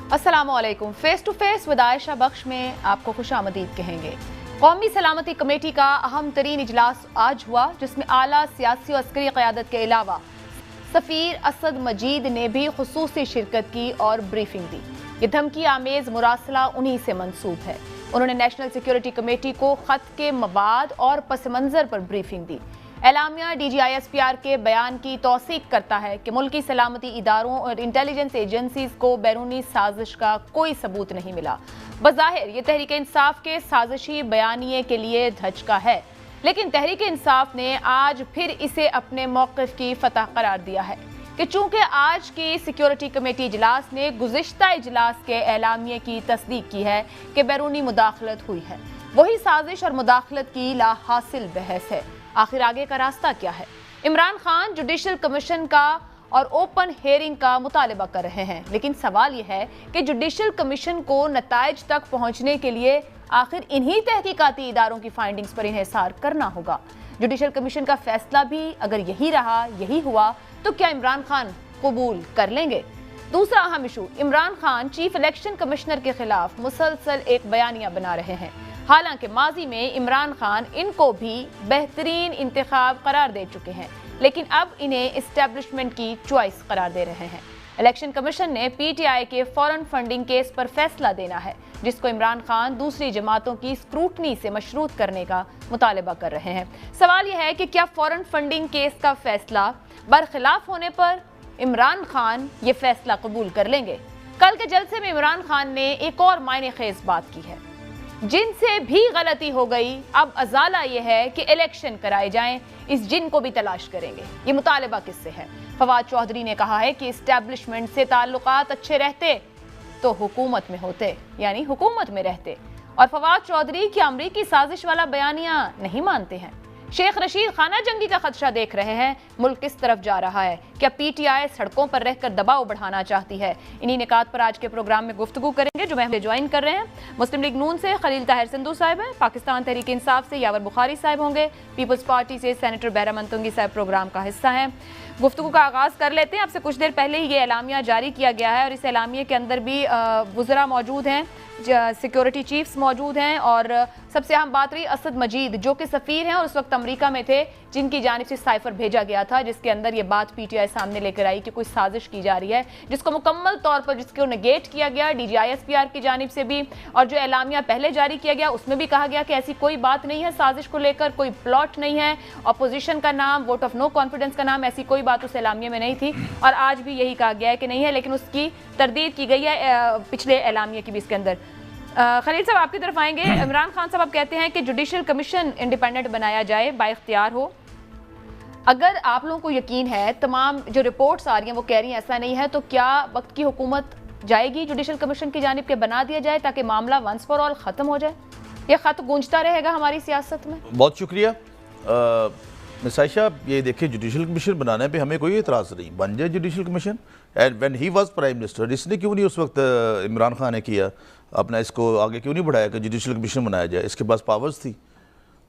अस्सलामुअलैकुम। Face to face with Ayesha Bakhsh में आपको खुशामदीद कहेंगे। कौमी सलामती कमेटी का अहम तरीन इजलास आज हुआ, जिसमें आला सियासी और अस्करी क़यादत के अलावा सफ़ीर असद मजीद ने भी खुसूसी शिरकत की और ब्रीफिंग दी। ये धमकी आमेज़ मुरासला उन्हीं से मंसूब है। उन्होंने नेशनल सिक्योरिटी कमेटी को ख़त के मवाद और पस मंज़र पर ब्रीफिंग दी। एलामिया DGISPR के बयान की तौसीक करता है कि मुल्की सलामती इदारों और इंटेलिजेंस एजेंसीज को बैरूनी साजिश का कोई सबूत नहीं मिला। बज़ाहिर ये तहरीक इंसाफ के साजिशी बयानिए के लिए धचका है, लेकिन तहरीक इंसाफ ने आज फिर इसे अपने मौक़िफ़ की फतह करार दिया है कि चूंकि आज की सिक्योरिटी कमेटी इजलास ने गुज़िश्ता इजलास के एलामिया की तस्दीक की है कि बैरूनी मुदाखलत हुई है, वही साजिश और मुदाखलत की ला हासिल बहस है। आखिर आगे का रास्ता क्या है? इमरान खान जुडिशल कमीशन का और ओपन हेयरिंग का मुतालबा कर रहे हैं, लेकिन सवाल यह है कि जुडिशल कमीशन को नताइज तक पहुंचने के लिए आखिर इन्हीं तहकीकाती इदारों की फाइंडिंग्स पर इन्हिसार करना होगा। जुडिशल कमीशन का फैसला भी अगर यही रहा, यही हुआ, तो क्या इमरान खान कबूल कर लेंगे? दूसरा अहम issue, Imran Khan chief election commissioner के खिलाफ मुसलसल एक बयानिया बना रहे हैं। हालांकि माजी में इमरान खान इनको भी बेहतरीन इंतखाब करार दे चुके हैं, लेकिन अब इन्हें इस्टेब्लिशमेंट की चॉइस करार दे रहे हैं। इलेक्शन कमीशन ने PTI के फॉरेन फंडिंग केस पर फैसला देना है, जिसको इमरान खान दूसरी जमातों की स्क्रूटनी से मशरूत करने का मुतालबा कर रहे हैं। सवाल यह है कि क्या फॉरेन फंडिंग केस का फैसला बरखिलाफ होने पर इमरान खान ये फैसला कबूल कर लेंगे? कल के जलसे में इमरान खान ने एक और मायने खेज बात की है, जिनसे भी गलती हो गई अब अजाला यह है कि इलेक्शन कराए जाएं, इस जिन को भी तलाश करेंगे। ये मुतालबा किससे है? फवाद चौधरी ने कहा है कि इस्टेब्लिशमेंट से ताल्लुकात अच्छे रहते तो हुकूमत में होते, यानी हुकूमत में रहते, और फवाद चौधरी की अमरीकी साजिश वाला बयानिया नहीं मानते हैं। शेख रशीद खाना जंगी का खदशा देख रहे हैं। मुल्क किस तरफ जा रहा है? क्या PTI सड़कों पर रहकर दबाव बढ़ाना चाहती है? इन्हीं निकात पर आज के प्रोग्राम में गुफ्तगू करेंगे, जो मैं ज्वाइन कर रहे हैं। मुस्लिम लीग नून से खलील ताहिर सिंधु साहब हैं, पाकिस्तान तहरीक इंसाफ से यावर बुखारी साहब होंगे, पीपल्स पार्टी से सेनेटर बहरा मंतुंगी साहब प्रोग्राम का हिस्सा हैं। गुफ्तगू का आगाज़ कर लेते हैं। आपसे कुछ देर पहले ही ये एलामिया जारी किया गया है और इस एलामिया के अंदर भी वुज़रा मौजूद हैं, सिक्योरिटी चीफ्स मौजूद हैं, और सबसे अहम बात रही असद मजीद, जो कि सफ़ीर हैं और उस वक्त अमेरिका में थे, जिनकी जानिब से साइफर भेजा गया था, जिसके अंदर ये बात PTI सामने लेकर आई कि कोई साजिश की जा रही है, जिसको मुकम्मल तौर पर जिसको नेगेट किया गया DGISPR की जानिब से भी, और जो एलामिया पहले जारी किया गया उसमें भी कहा गया कि ऐसी कोई बात नहीं है, साजिश को लेकर कोई प्लॉट नहीं है, अपोजिशन का नाम, वोट ऑफ नो कॉन्फिडेंस का नाम, ऐसी कोई बात उस एलामिया में नहीं थी, और आज भी यही कहा गया है कि नहीं है, लेकिन उसकी तरदीद की गई है पिछले एलामिया की भी इसके अंदर। खलील साहब आपकी तरफ आएंगे। इमरान खान साहब आप कहते हैं कि जुडिशल कमीशन इंडिपेंडेंट बनाया जाए, बाइख्तियार हो। अगर आप लोगों को यकीन है, तमाम जो रिपोर्ट्स आ रही हैं वो कह रही हैं ऐसा नहीं है, तो क्या वक्त की हुकूमत जाएगी जुडिशल कमीशन की जानिब के बना दिया जाए ताकि मामला वंस फॉर ऑल ख़त्म हो जाए? ये ख़त गूंजता रहेगा हमारी सियासत में? बहुत शुक्रिया मिस आयशा। ये देखिए, जुडिशल कमीशन बनाने पे हमें कोई एतराज़ नहीं, बन जाए judicial commission. And when he was prime minister, इसने क्यों नहीं उस वक्त इमरान खान ने किया अपना, इसको आगे क्यों नहीं बढ़ाया कि जुडिशल कमीशन बनाया जाए? इसके पास पावर्स थी,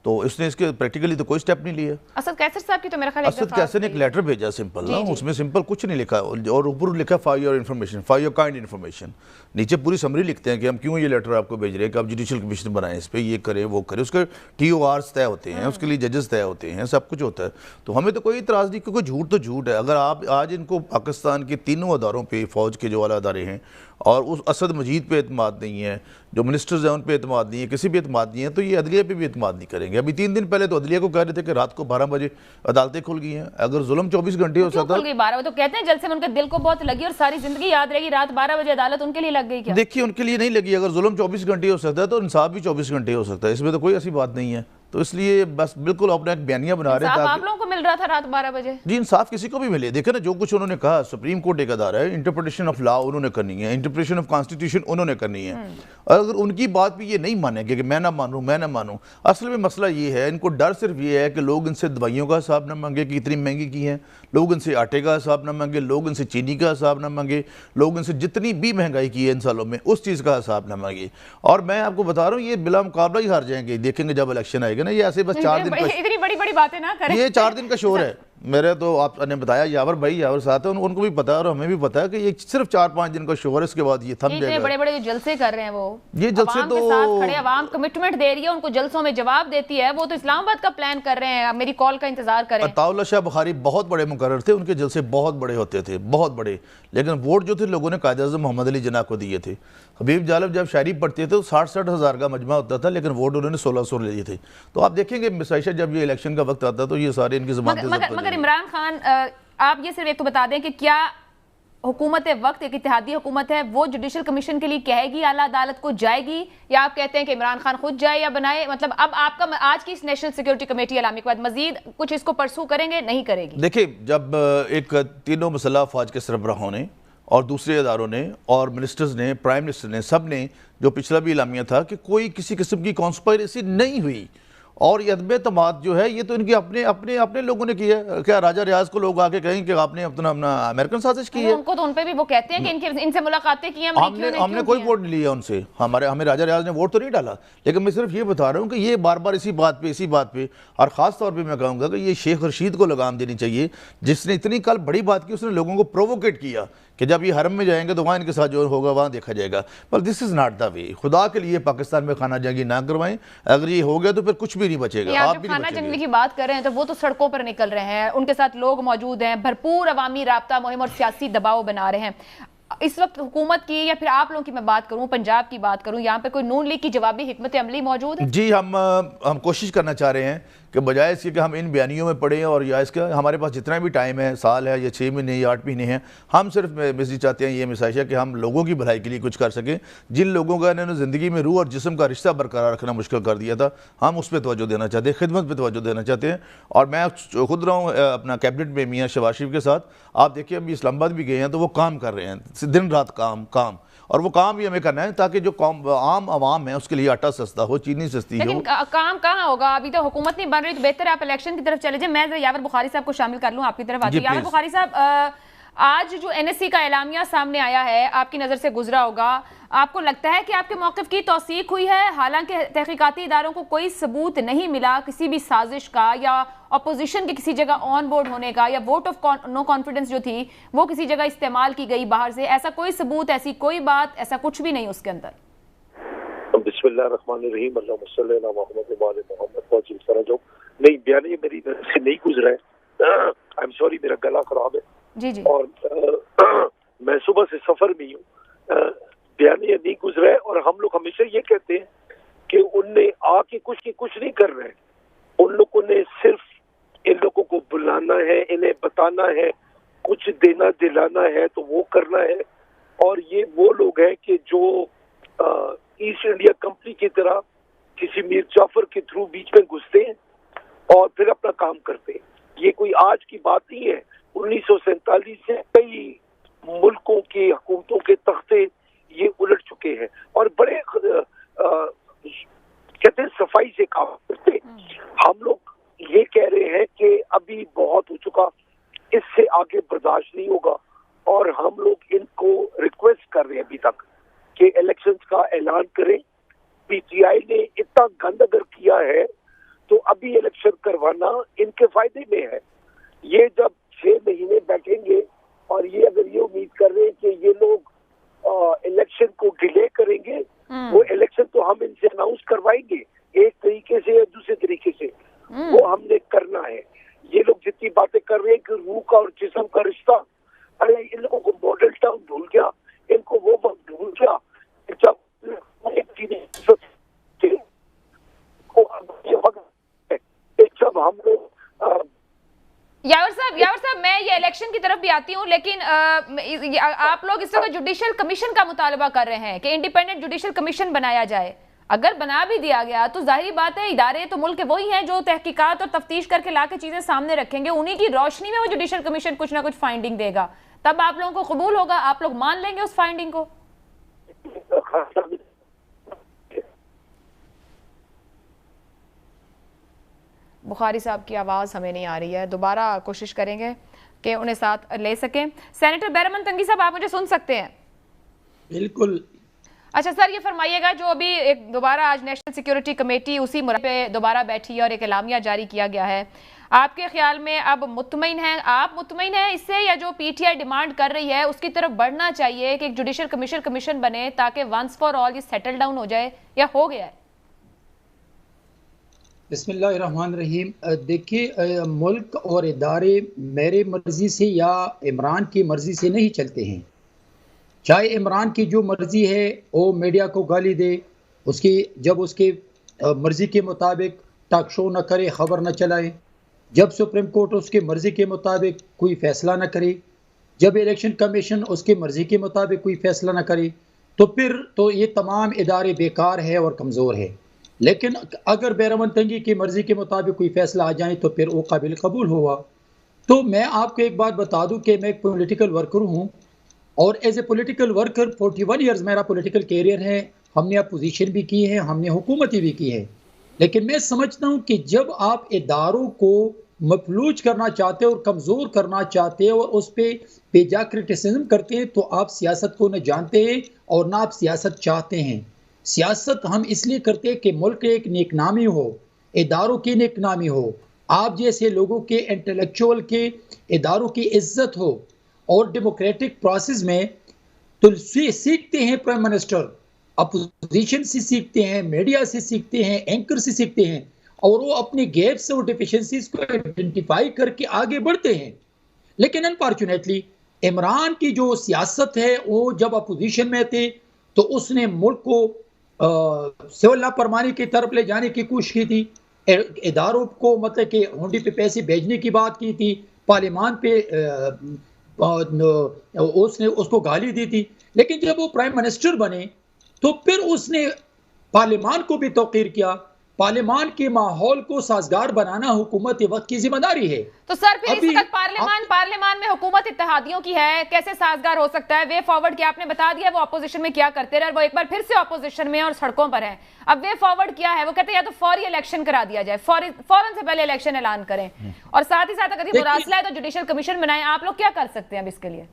तो इसने इसके प्रैक्टिकली तो कोई स्टेप नहीं लिया। असद कैसर साहब की तो मेरा ख्याल है असद कैसर ने एक लेटर भेजा सिंपल ना, उसमें सिंपल कुछ नहीं लिखा, और ऊपर लिखा for your information, for your kind information. नीचे पूरी समरी लिखते हैं कि हम क्यों ये लेटर आपको भेज रहे हैं कि आप जुडिशल कमीशन बनाएं, इस पर ये करें वो करें, उसके TORs तय होते हैं, उसके लिए जजेस तय होते हैं, सब कुछ होता है। तो हमें तो कोई इतराज़ नहीं, क्योंकि झूठ तो झूठ है। अगर आप आज इनको पाकिस्तान के तीनों अदारों पर, फ़ौज के जो वाला अदारे हैं, और उस असद मजीद पे एतमाद नहीं है, जो मिनिस्टर्स हैं उन पे एतमाद नहीं है, किसी भी एतमाद नहीं है, तो ये अदलिया पे भी एतमाद नहीं करेंगे। अभी 3 दिन पहले तो अदलिया को कह रहे थे कि रात को 12 बजे अदालतें खुल गई हैं। अगर जुल्म 24 घंटे हो सकता, 12 बजे तो कहते हैं जलसे में उनके दिल को बहुत लगी और सारी जिंदगी याद रहेगी, रात 12 बजे अदालत उनके लिए लग गई क्या? देखिए, उनके लिए नहीं लगी। अगर जुल्म 24 घंटे हो सकता है तो इंसाफ भी 24 घंटे हो सकता है, इसमें तो कोई ऐसी बात नहीं है। तो इसलिए बस बिल्कुल अपना एक बयानिया बना रहे हैं। आप लोगों को मिल रहा था रात 12 बजे? जी, इंसाफ किसी को भी मिले। देखे ना, जो कुछ उन्होंने कहा, सुप्रीम कोर्ट एक अदारा है, इंटरप्रिटेशन ऑफ लॉ उन्होंने करनी है, इंटरप्रिटेशन ऑफ कॉन्स्टिट्यूशन उन्होंने करनी है। और अगर उनकी बात भी ये नहीं मानेंगे कि मैं ना मानूं, मैं ना मानूं, असल में मसला ये है, इनको डर सिर्फ ये है कि लोग इनसे दवाइयों का हिसाब ना मांगे कि इतनी महंगी की हैं, लोग इनसे आटे का हिसाब ना मांगे, लोग इनसे चीनी का हिसाब ना मांगे, लोग इनसे जितनी भी महंगाई की है इन सालों में उस चीज़ का हिसाब ना मांगे। और मैं आपको बता रहा हूँ, ये बिला मुकाबला ही हार जाएंगे, देखेंगे जब इलेक्शन आएगा ना। ये ऐसे बस 4 दिन इतनी बड़ी बड़ी बातें ना करें, ये 4 दिन का शोर है। मेरे तो आपने बताया यावर भाई, यावर साथ है, उनको भी पता है और हमें भी पता है कि ये सिर्फ 4-5 दिन का शो है, इसके बाद ये थम जाएगा। बड़े बड़े जलसे कर रहे हैं वो, ये जलसे तो के साथ खड़े, अवाम कमिटमेंट दे रही है, उनको जलसों में जवाब देती है, वो तो इस्लामाबाद का प्लान कर रहे हैं, मेरी कॉल का इंतजार करें। अताउल्लाह शाह बुखारी बहुत बड़े मुकर्रर थे, उनके जलसे बहुत बड़े होते थे, बहुत बड़े, लेकिन वोट जो थे लोगों ने कायद-ए-आज़म मोहम्मद अली जिन्ना को दिए थे। हबीब जालिब जब शायरी पढ़ते थे तो 60-60 हज़ार का मजमा होता था, लेकिन वोट उन्होंने 1600 ले लिए थे। तो आप देखेंगे मिसाइशा जब ये इलेक्शन का वक्त आता तो ये सारे इनकी ज़बान पे मगर इमरान खान, आप ये सिर्फ एक तो बता दें कि क्या हुकूमत वक्त एक इत्तेहादी हुकूमत है, वो जुडिशल कमीशन के लिए कहेगी, आला अदालत को जाएगी, या आप कहते हैं कि इमरान खान खुद जाए या बनाए? मतलब अब आपका आज की इस नेशनल सिक्योरिटी कमेटी एलामी के बाद मजीद कुछ इसको परसू करेंगे, नहीं करेगी? देखिए, जब एक तीनों मसला फौज के सरबराहों ने और दूसरे इदारों ने और मिनिस्टर्स ने, प्राइम मिनिस्टर ने, सब ने जो पिछला भी इलामिया था कि कोई किसी किस्म की कॉन्स्पायरेसी नहीं हुई और ये अदम एतमाद जो है ये तो इनके अपने अपने अपने लोगों ने किया है। क्या राजा रियाज को लोग आके कहें कि आपने अपना अमेरिकन साजिश की है? उनको तो उन पे भी वो कहते हैं कि इनसे मुलाकातें की, हमने कोई वोट नहीं लिया उनसे, हमें राजा रियाज ने वोट तो नहीं डाला, लेकिन मैं सिर्फ ये बता रहा हूँ कि ये बार बार इसी बात पे और ख़ास तौर पर मैं कहूँगा कि ये शेख रशीद को लगाम देनी चाहिए, जिसने इतनी कल बड़ी बात की, उसने लोगों को प्रोवोकेट किया कि जब ये हरम में जाएंगे तो वहाँ इनके साथ जो होगा वहाँ देखा जाएगा। पर this is not the way. खुदा के लिए पाकिस्तान में खाना जंगी ना करवाएं, अगर ये हो गया तो फिर कुछ भी नहीं बचेगा। आप भी खाना जंगी की बात कर रहे हैं तो वो तो सड़कों पर निकल रहे हैं, उनके साथ लोग मौजूद हैं, भरपूर अवामी राब्ता मुहिम और सियासी दबाव बना रहे हैं। इस वक्त हुकूमत की या फिर आप लोगों की मैं बात करूं, पंजाब की बात करूं, यहाँ पे कोई नून लीग की जवाबी हिकमत अमली मौजूद है? जी, हम कोशिश करना चाह रहे हैं कि बजाय इसके कि हम इन बयानियों में पढ़ें और या इसका हमारे पास जितना भी टाइम है, साल है या 6 महीने या 8 महीने हैं, हम सिर्फ मैसेज चाहते हैं, ये मिसाइशा कि हम लोगों की भलाई के लिए कुछ कर सकें। जिन लोगों का इन्होंने ज़िंदगी में रूह और जिस्म का रिश्ता बरकरार रखना मुश्किल कर दिया था, हम उस पर तवज्जो देना चाहते हैं, खिदमत पर तवज्जो देना चाहते हैं। और मैं खुद रहा हूँ अपना कैबिनेट में मियाँ शहबाज शरीफ के साथ, आप देखिए अभी इस्लामाबाद भी गए हैं तो वो काम कर रहे हैं, दिन रात काम और वो काम भी हमें करना है ताकि जो आम आवाम है उसके लिए आटा सस्ता हो, चीनी सस्ती हो। लेकिन काम कहाँ होगा? अभी तो हुकूमत नहीं बन रही, तो बेहतर है आप इलेक्शन की तरफ चले जाए। मैं यावर बुखारी साहब को शामिल कर लूँ आपकी तरफ आती हूँ। यावर बुखारी साहब, आज जो एनएससी का एलामिया सामने आया है, आपकी नज़र से गुजरा होगा, आपको लगता है कि आपके मौक़िफ़ की तौसीक हुई है? हालांकि तहकीकाती इदारों को कोई सबूत नहीं मिला किसी भी साजिश का या अपोजिशन के किसी जगह ऑन बोर्ड होने का, या वोट ऑफ नो कॉन्फिडेंस जो थी वो किसी जगह इस्तेमाल की गई बाहर से, ऐसा कोई सबूत, ऐसी कोई बात, ऐसा कुछ भी नहीं उसके अंदर। बिस्मिल्लाहिर्रहमानिर्रहीम, अल्लाहुम्मा सल्ली अला मुहम्मद व आले मुहम्मद। नहीं, बयान ये मेरी नज़र से नहीं गुजरा है। आई एम सॉरी, मेरा गला खराब है जी। और मैं सुबह से सफर में हूँ। बयान ये नहीं गुजरा है और हम लोग हमेशा ये कहते हैं कि उनने आके कुछ नहीं कर रहे हैं। उन लोगों ने सिर्फ इन लोगों को बुलाना है, इन्हें बताना है, कुछ देना दिलाना है तो वो करना है। और ये वो लोग हैं कि जो ईस्ट इंडिया कंपनी की तरह किसी मीर जाफर के थ्रू बीच में घुसते हैं और फिर अपना काम करते हैं। ये कोई आज की बात नहीं है। 1947 से कई मुल्कों के हुकूमतों के तख्ते ये उलट चुके हैं और बड़े कहते हैं सफाई से काम करते हैं। हम लोग ये कह रहे हैं कि अभी बहुत हो चुका, इससे आगे बर्दाश्त नहीं होगा और हम लोग इनको रिक्वेस्ट कर रहे हैं अभी तक कि इलेक्शंस का ऐलान करें। पीटीआई ने इतना गंद अगर किया है तो अभी इलेक्शन करवाना इनके फायदे में है। ये जब 6 महीने बैठेंगे और ये अगर ये उम्मीद कर रहे हैं कि ये लोग इलेक्शन को डिले करेंगे, वो इलेक्शन तो हम इनसे अनाउंस करवाएंगे एक तरीके से या दूसरे तरीके से, वो हमने करना है। ये लोग जितनी बातें कर रहे हैं कि रूह का और जिस्म का रिश्ता, अरे इन लोगों को मॉडल टाउन भूल गया, इनको वो वक्त भूल गया जब जब हम लोग यावर साहब, मैं ये इलेक्शन की तरफ भी आती हूँ, लेकिन आप लोग इस वक्त जुडिशल कमीशन का मुतालबा कर रहे हैं कि इंडिपेंडेंट जुडिशल कमीशन बनाया जाए। अगर बना भी दिया गया तो जाहिर बात है इदारे तो मुल्क के वही हैं जो तहकीकात और तफ्तीश करके लाके चीजें सामने रखेंगे, उन्हीं की रोशनी में वो जुडिशल कमीशन कुछ ना कुछ फाइंडिंग देगा, तब आप लोगों को कबूल होगा, आप लोग मान लेंगे उस फाइंडिंग को। बुखारी साहब की आवाज़ हमें नहीं आ रही है, दोबारा कोशिश करेंगे कि उन्हें साथ ले सकें। सेनेटर बैरमन तंगी साहब, आप मुझे सुन सकते हैं? बिल्कुल। अच्छा सर, ये फरमाइएगा, जो अभी एक दोबारा आज नेशनल सिक्योरिटी कमेटी उसी मुद्दे पे दोबारा बैठी है और एक एलामिया जारी किया गया है, आपके ख्याल में अब मुतमईन हैं, आप मुतमईन हैं इससे, या जो पीटीआई डिमांड कर रही है उसकी तरफ बढ़ना चाहिए कि एक जुडिशल कमीशन बने ताकि वंस फॉर ऑल ये सेटल डाउन हो जाए, या हो गया है? बिस्मिल्लाहिर्रहमानिर्रहीम। देखिए, मुल्क और इदारे मेरे मर्जी से या इमरान की मर्जी से नहीं चलते हैं। चाहे इमरान की जो मर्जी है वो मीडिया को गाली दे, उसकी जब उसके मर्जी के मुताबिक टॉक शो न करे, खबर न चलाए, जब सुप्रीम कोर्ट उसके मर्जी के मुताबिक कोई फैसला न करे, जब इलेक्शन कमीशन उसके मर्जी के मुताबिक कोई फैसला न करे, तो फिर तो ये तमाम इदारे बेकार है और कमज़ोर है। लेकिन अगर बैरमन तंगी की मर्जी के मुताबिक कोई फैसला आ जाए तो फिर वो काबिल कबूल हुआ। तो मैं आपको एक बात बता दूं कि मैं एक पॉलिटिकल वर्कर हूं और as a political worker 41 years मेरा पॉलिटिकल कैरियर है। हमने अपोजिशन भी की है, हमने हुकूमती भी की है। लेकिन मैं समझता हूं कि जब आप इदारों को मफलूज करना चाहते हो और कमज़ोर करना चाहते हो और उस पर बेजा क्रिटिसिज्म करते हैं तो आप सियासत को न जानते हैं और ना आप सियासत चाहते हैं। सियासत हम इसलिए करते हैं कि मुल्क एक नेकनामी हो, इदारों की नेकनामी हो, आप जैसे लोगों के इंटेलेक्चुअल के इदारों की इज्जत हो, और डेमोक्रेटिक प्रोसेस में तो सीखते हैं प्राइम मिनिस्टर, अपोजिशन से सीखते हैं, मीडिया से सीखते हैं, एंकर से सीखते हैं, और वो अपने गैप्स और डिफिशिएंसीज को आइडेंटिफाई करके आगे बढ़ते हैं। लेकिन अनफॉर्चुनेटली इमरान की जो सियासत है वो जब अपोजिशन में थे तो उसने मुल्क को सिविल लापरवाही की तरफ ले जाने की कोशिश की थी, इदारों को मतलब कि हुंडी पे पैसे भेजने की बात की थी, पार्लियामान पे उसने उसको गाली दी थी। लेकिन जब वो प्राइम मिनिस्टर बने तो फिर उसने पार्लियामान को भी तौकीर किया। पार्लियामान के माहौल को साजगार बनाना हुकूमत वक्त की जिम्मेदारी है। तो सर फिर इस वक्त पार्लियामान में हुकूमत इत्तेहादियों की है, कैसे साजगार हो सकता है? वे फॉरवर्ड के आपने बता दिया वो अपोजिशन में क्या करते रहे, वो एक बार फिर से अपोजिशन में और सड़कों पर है। अब वे फॉरवर्ड क्या है? वो कहते हैं या तो फौरी इलेक्शन करा दिया जाए, फौरन से पहले इलेक्शन ऐलान करें, और साथ ही साथ अगर ये मुरासला है तो जुडिशल कमीशन बनाए। आप लोग क्या कर सकते हैं अब इसके लिए?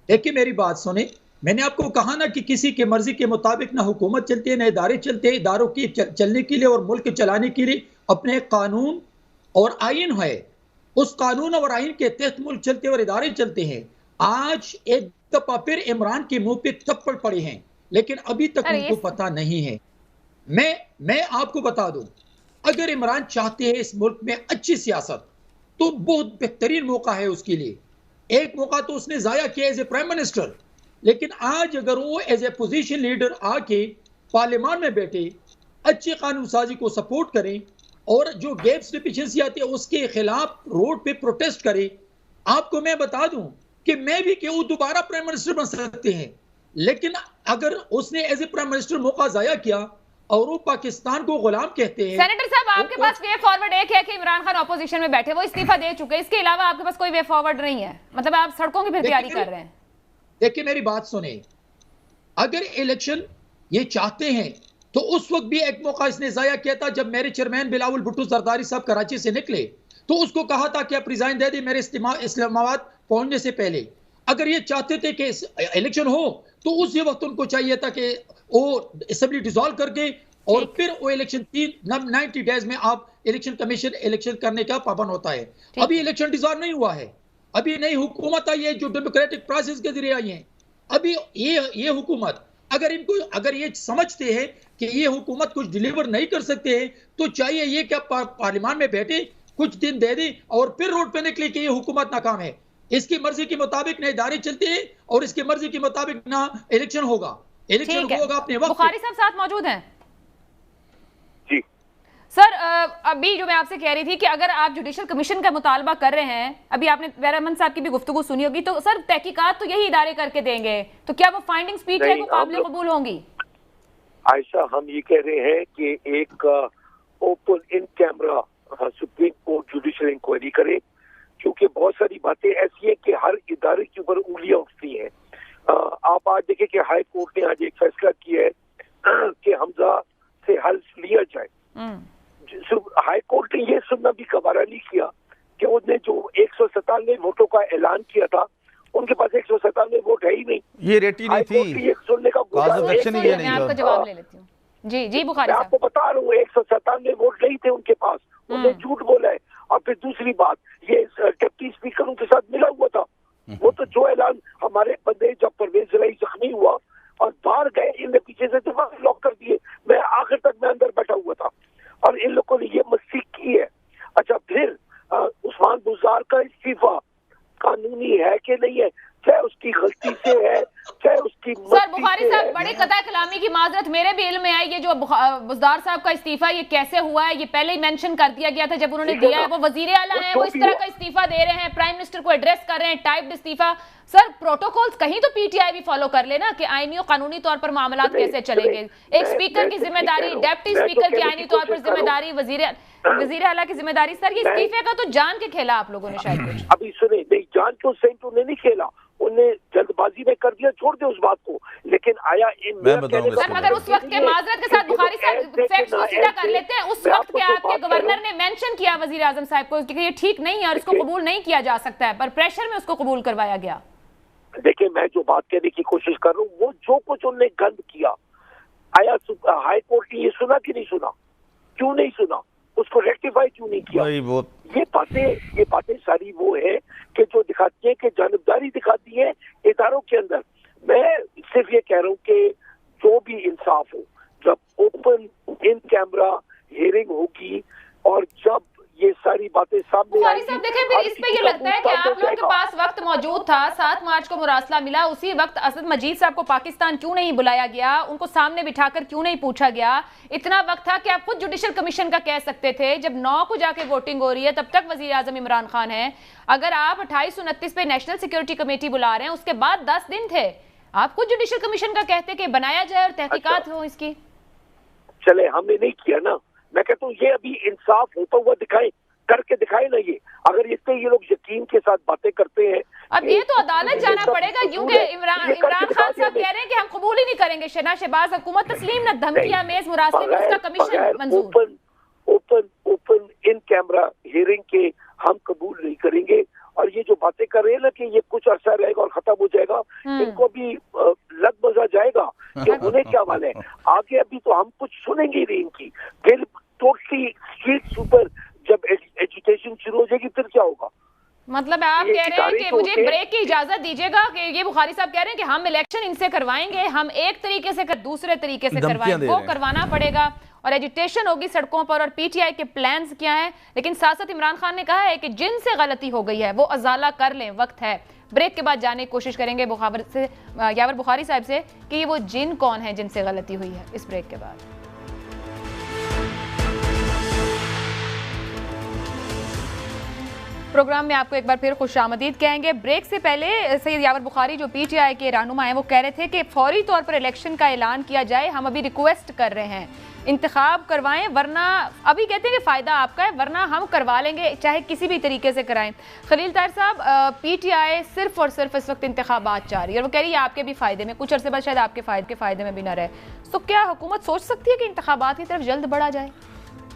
देखिए मेरी बात सुने, मैंने आपको कहा ना कि किसी के मर्जी के मुताबिक ना हुकूमत चलती है ना इदारे चलते हैं। इदारों की चलने के लिए और मुल्क चलाने के लिए अपने कानून और आइन है, उस कानून और आइन के तहत मुल्क चलते और इदारे चलते हैं। आज एक दफा फिर इमरान के मुंह पे थप्पड़ पड़े हैं, लेकिन अभी तक उनको पता नहीं है। मैं आपको बता दूं, अगर इमरान चाहते हैं इस मुल्क में अच्छी सियासत तो बहुत बेहतरीन मौका है उसके लिए। एक मौका तो उसने जाया किया एज ए प्राइम मिनिस्टर, लेकिन आज अगर वो एज ए पोजीशन लीडर आके पार्लियामान में बैठे, अच्छी कानून साजी को सपोर्ट करें और जो गैप्स डिफिशिएंसी आती है उसके खिलाफ रोड पे प्रोटेस्ट करें। आपको मैं बता दूं कि मैं भी वो दोबारा प्राइम मिनिस्टर बन सकते हैं, लेकिन अगर उसने एज ए प्राइम मिनिस्टर मौका जाया किया और वो पाकिस्तान को गुलाम कहते हैं। सेनेटर साहब, आपके पास वे फॉरवर्ड एक है कि इमरान खान ऑपोजिशन में बैठे, वो इस्तीफा दे चुके, इसके अलावा आपके पास कोई वे फॉरवर्ड नहीं है? मतलब आप सड़कों की फिर तैयारी कर रहे हैं? देखिए मेरी बात सुने, अगर इलेक्शन ये चाहते हैं तो उस वक्त भी एक मौका इसने जाया किया था जब मेरे चेयरमैन बिलावल भुट्टो जरदारी साहब कराची से निकले तो उसको कहा था कि आप रिजाइन दे दी मेरे इस्लामाबाद पहुंचने से पहले। अगर ये चाहते थे कि इलेक्शन हो तो उसी वक्त उनको चाहिए था कि वो असेंबली डिसॉल्व करके और फिर वो इलेक्शन 90 डेज में आप इलेक्शन कमीशन इलेक्शन करने का पाबंद होता है। अभी इलेक्शन डिसॉल्व नहीं हुआ है, अभी नई हुकूमत आई है जो डेमोक्रेटिक प्रोसेस के जरिए आई है। अभी ये हुकूमत अगर ये समझते हैं कि ये हुकूमत कुछ डिलीवर नहीं कर सकते हैं तो चाहिए ये कि पार्लियामान में बैठे, कुछ दिन दे दे और फिर रोड पे निकले कि ये हुकूमत नाकाम है। इसकी मर्जी के मुताबिक ना इदारे चलते हैं और इसकी मर्जी के मुताबिक ना इलेक्शन होगा। इलेक्शन होगा अपने वक्त। बुखारी साहब साथ मौजूद हैं जी सर। अभी जो मैं आपसे कह रही थी कि अगर आप जुडिशल कमीशन का मुतालबा कर रहे हैं, अभी आपने बैरमन साहब की भी गुफ्तगू सुनी होगी, तो सर तहकीकात तो यही इदारे करके देंगे, तो क्या वो फाइंडिंग स्पीच है वो काबिल कबूल होंगी? आयशा, हम ये कह रहे हैं कि एक open in camera supreme court judicial inquiry करे, क्योंकि बहुत सारी बातें ऐसी हैं कि हर इदारे के ऊपर उंगलियां उठती हैं। आप आज देखें कि हाई कोर्ट ने आज एक फैसला किया है कि हमजा से हल्फ लिया जाए। हाई कोर्ट ने यह सुनना भी गवारा नहीं किया कि उसने जो 197 वोटों का ऐलान किया था उनके पास 197 वोट है ही नहीं। ये रेटी नहीं थी, सुनने का मैं आपका जवाब ले लेती हूँ। जी जी बुखारी साहब, आपको बता रहा हूँ 197 वोट नहीं थे उनके पास, उन्हें झूठ बोला है। और फिर दूसरी बात, ये डिप्टी स्पीकर उनके साथ मिला हुआ था। वो तो जो ऐलान हमारे बंदे, जब परवेज इलाही जख्मी हुआ और बाहर गए, इनने पीछे से दरवाजे लॉक कर दिए, मैं आखिर तक मैं अंदर बैठा हुआ था और इन लोगों ने ये मस्ती की है। अच्छा, फिर उस्मान बुज़दार का इस्तीफा कानूनी है कि नहीं है, चाहे उसकी गलती से है चाहे उसकी सर बुखारी साहब, बड़े कतई कलामी की माजरत, मेरे भी इल्म में आई, ये जो बुज़दार साहब का इस्तीफा ये कैसे हुआ है, ये पहले ही मेंशन कर दिया गया था जब उन्होंने दिया है। वो वजीर आला है, वो इस तरह का इस्तीफा दे रहे हैं, प्राइम मिनिस्टर को एड्रेस कर रहे हैं, टाइप्ड इस्तीफा। सर प्रोटोकॉल्स कहीं तो पीटीआई भी फॉलो कर लेना कि आईनी और कानूनी तौर पर मामलात कैसे चलेंगे। एक स्पीकर की जिम्मेदारी, डेप्टी स्पीकर की आईनी तौर पर जिम्मेदारी, वजीर आला की जिम्मेदारी। सर ये इस्तीफे का तो जान के खेला आप लोगों ने शायद कुछ। अभी सुने, नहीं जान क्यों, सेंट उन्हें नहीं खेला, उन्हें जल्दबाजी में कर दिया, छोड़ दे उस बात को। लेकिन आया सर मगर उस वक्त के माजरत के साथ बुखारी साहब फैक्ट्स को सीधा कर लेते हैं, उस वक्त के आपके गवर्नर ने मेंशन किया वजीर आजम साहब को कि ये ठीक नहीं है और इसको कबूल नहीं किया जा सकता है, पर प्रेशर में उसको कबूल करवाया गया। देखिए, मैं जो बात कहने की कोशिश कर रहा हूँ, वो जो कुछ उन्होंने गंद किया, आया हाई कोर्ट ने ये सुना कि नहीं सुना? क्यों नहीं सुना? उसको रेक्टिफाई क्यों नहीं किया? ये बातें सारी वो है कि जो दिखाती है कि जानबदारी दिखाती है इदारों के अंदर। मैं सिर्फ ये कह रहा हूँ कि जो भी इंसाफ हो, जब ओपन इन कैमरा हियरिंग होगी और जब ये सारी बातें सामने आएंगी, साहब देखें, फिर इस पे ये लगता है कि आप लोगों के पास वक्त मौजूद था, 7 मार्च को मुरासला मिला, उसी वक्त असद मजीद साहब को पाकिस्तान क्यों नहीं बुलाया गया, उनको सामने बिठाकर क्यों नहीं पूछा गया? इतना वक्त था कि आप खुद जुडिशल कमीशन का कह सकते थे। जब 9 को जाके वोटिंग हो रही है, तब तक वजीर आजम इमरान खान है। अगर आप 2829 पे नेशनल सिक्योरिटी कमेटी बुला रहे हैं, उसके बाद 10 दिन थे, आप खुद जुडिशल कमीशन का कहते कि बनाया जाए और तहकीकात हो इसकी। चले, हमने नहीं किया ना। मैं कहता हूँ ये अभी इंसाफ होता हुआ दिखाए, करके दिखाए ना। ये अगर इससे ये लोग यकीन के साथ बातें करते हैं, अब ये तो अदालत जाना पड़ेगा, क्योंकि इमरान खान साहब कह रहे हैं कि हम कबूल ही नहीं करेंगे। शहबाज हुकूमत तस्लीम न धमकियां मेज मुरासले में उसका कमीशन मंजूर। ओपन इन कैमरा हियरिंग के हम कबूल नहीं करेंगे। और ये जो बातें कर रहे हैं ना कि ये कुछ अरसा रहेगा और खत्म हो जाएगा, इनको भी लग मजा जाएगा कि उन्हें क्या वाले है आगे। अभी तो हम कुछ सुनेंगे नहीं इनकी। फिर टोटली स्ट्रीट सुपर जब एजुकेशन शुरू हो जाएगी, फिर क्या होगा? मतलब आप कह रहे हैं कि मुझे ब्रेक की इजाजत दीजिएगा कि ये बुखारी साहब कह रहे हैं कि हम इलेक्शन इनसे करवाएंगे, हम एक तरीके से दूसरे तरीके से करवाएंगे, वो करवाना पड़ेगा और एजुटेशन होगी सड़कों पर। और पीटीआई के प्लान्स क्या हैं? लेकिन साथ साथ इमरान खान ने कहा है कि जिनसे गलती हो गई है वो अजाला कर लें, वक्त है। ब्रेक के बाद जाने की कोशिश करेंगे यावर बुखारी साहब से कि वो जिन कौन है जिनसे गलती हुई है, इस ब्रेक के बाद। प्रोग्राम में आपको एक बार फिर खुशामदीद कहेंगे। ब्रेक से पहले सैयद यावर बुखारी जो पीटीआई के रहनुमा हैं, वो कह रहे थे कि फौरी तौर पर इलेक्शन का ऐलान किया जाए। हम अभी रिक्वेस्ट कर रहे हैं इंतखाब करवाएं, वरना अभी कहते हैं कि फ़ायदा आपका है, वरना हम करवा लेंगे, चाहे किसी भी तरीके से कराएं। खलील ताहिर साहब, पीटीआई सिर्फ और सिर्फ इस वक्त इंतखाबात चाह रही है और वो कह रही है आपके भी फ़ायदे में, कुछ अर्से बाद शायद आपके फ़ायदे में भी ना रहे। तो क्या हुकूमत सोच सकती है कि इंतखाबात की तरफ जल्द बढ़ा जाए?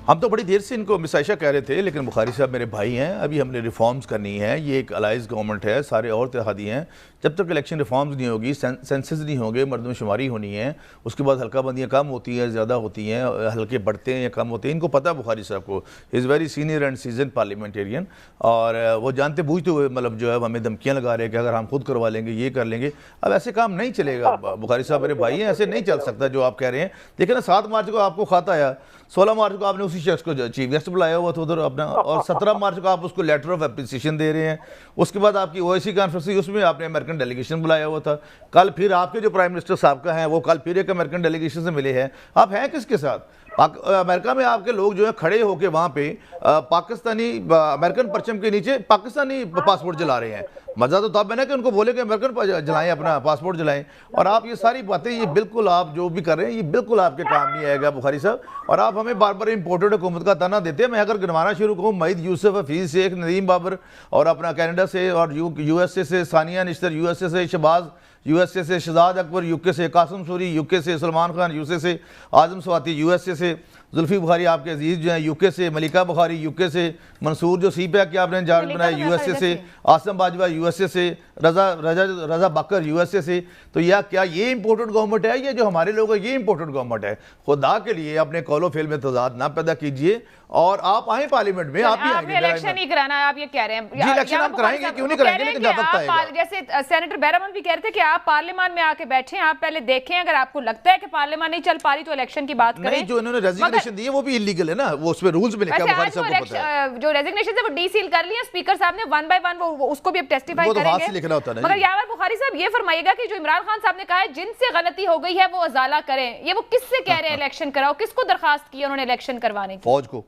हम तो बड़ी देर से इनको मिसाइशा कह रहे थे, लेकिन बुखारी साहब मेरे भाई हैं, अभी हमने रिफॉर्म्स करनी है। ये एक अलाइज गवर्नमेंट है, सारे और इत्तेहादी हैं। जब तक इलेक्शन रिफॉर्म्स नहीं होगी, सेंसस नहीं होंगे, मरदमशुमारी होनी है, उसके बाद हल्का बंदियाँ कम होती हैं, ज़्यादा होती हैं, हल्के बढ़ते हैं या कम होते हैं। इनको पता है बुखारी साहब को, is very senior and season parliamentarian, और वो जानते बूझते हुए मतलब जो है हमें धमकियाँ लगा रहे हैं कि अगर हम खुद करवा लेंगे, ये कर लेंगे। अब ऐसे काम नहीं चलेगा। बुखारी साहब मेरे भाई हैं, ऐसे नहीं चल सकता जो आप कह रहे हैं। देखिए ना, 7 मार्च को आपको खाता आया, 16 मार्च को आपने उसी शख्स को चीफ गेस्ट बुलाया हुआ था उधर अपना, और 17 मार्च को आप उसको लेटर ऑफ एप्रिसिएशन दे रहे हैं। उसके बाद आपकी ओआईसी कॉन्फ्रेंस हुई, उसमें आपने अमेरिकन डेलीगेशन बुलाया हुआ था। कल फिर आपके जो प्राइम मिनिस्टर साहब का हैं, वो कल फिर एक अमेरिकन डेलीगेशन से मिले हैं। आप हैं किसके साथ? अमेरिका में आपके लोग जो है खड़े होकर वहाँ पे पाकिस्तानी अमेरिकन परचम के नीचे पाकिस्तानी पासपोर्ट जला रहे हैं। मज़ा तो तब है ना कि उनको बोले कि अमेरिकन जलाएं, अपना पासपोर्ट जलाएं। और आप ये सारी बातें, ये बिल्कुल आप जो भी कर रहे हैं, ये बिल्कुल आपके काम नहीं आएगा बुखारी साहब। और आप हमें बार बार इम्पोर्टेड हुकूमत का ताना देते हैं। मैं अगर गिनवाना शुरू करूँ, मईद यूसुफ, हफीज़ शेख, नदीम बाबर, और अपना कनाडा से और यूएसए से सानिया निश्तर, यूएसए से शहबाज, यूएसए से शहजाद अकबर, यूके से कासिम सूरी, यूके से सलमान खान, यूके से आजम स्वाति, यूएसए से जुल्फी बुखारी आपके अजीज जो हैं, यूके से मलिका बुखारी, यूके से मंसूर जो सीपैक के आपने इंचार्ज बनाया, यूएसए से आसम बाजवा, यूएसए से रजा बकर, यूएसए से। तो या क्या ये इंपोर्टेड गवर्नमेंट है? ये जो हमारे लोग हैं ये इंपोर्टेड गवर्नमेंट है? खुदा के लिए अपने कौलो फेल में तजाद ना पैदा कीजिए और आप आए पार्लियामेंट में, आप भी आएंगे। इलेक्शन ही कराना है आप ये कह रहे हैं? जी इलेक्शन हम कराएंगे, क्यों नहीं कराएंगे, लेकिन जब वक्त आएगा। जैसे सेनेटर बैरमन भी कह रहे थे कि आप पार्लियामेंट में आके बैठे, आप पहले देखें, अगर आपको लगता है कि पार्लियामेंट नहीं चल पा रही तो इलेक्शन की बात करें। नहीं, जो इन्होंने रेजिग्नेशन दी है वो भी इलीगल है ना, वो उसमें रूल्स में लिखा है, बुखारी साहब को पता है। जो रेजिग्नेशन है वो डीसील कर लिया स्पीकर साहब ने, 1 बाय 1 वो उसको भी अब टेस्टिफाई करेंगे। मगर यावर बुखारी साहब ये फरमाइएगा कि जो इमरान खान साहब ने कहा है जिनसे गलती हो गई है वो अजाला करें, ये वो किससे कह रहे हैं इलेक्शन कराओ? किसको दरखास्त की उन्होंने इलेक्शन करवाने की? फौज को।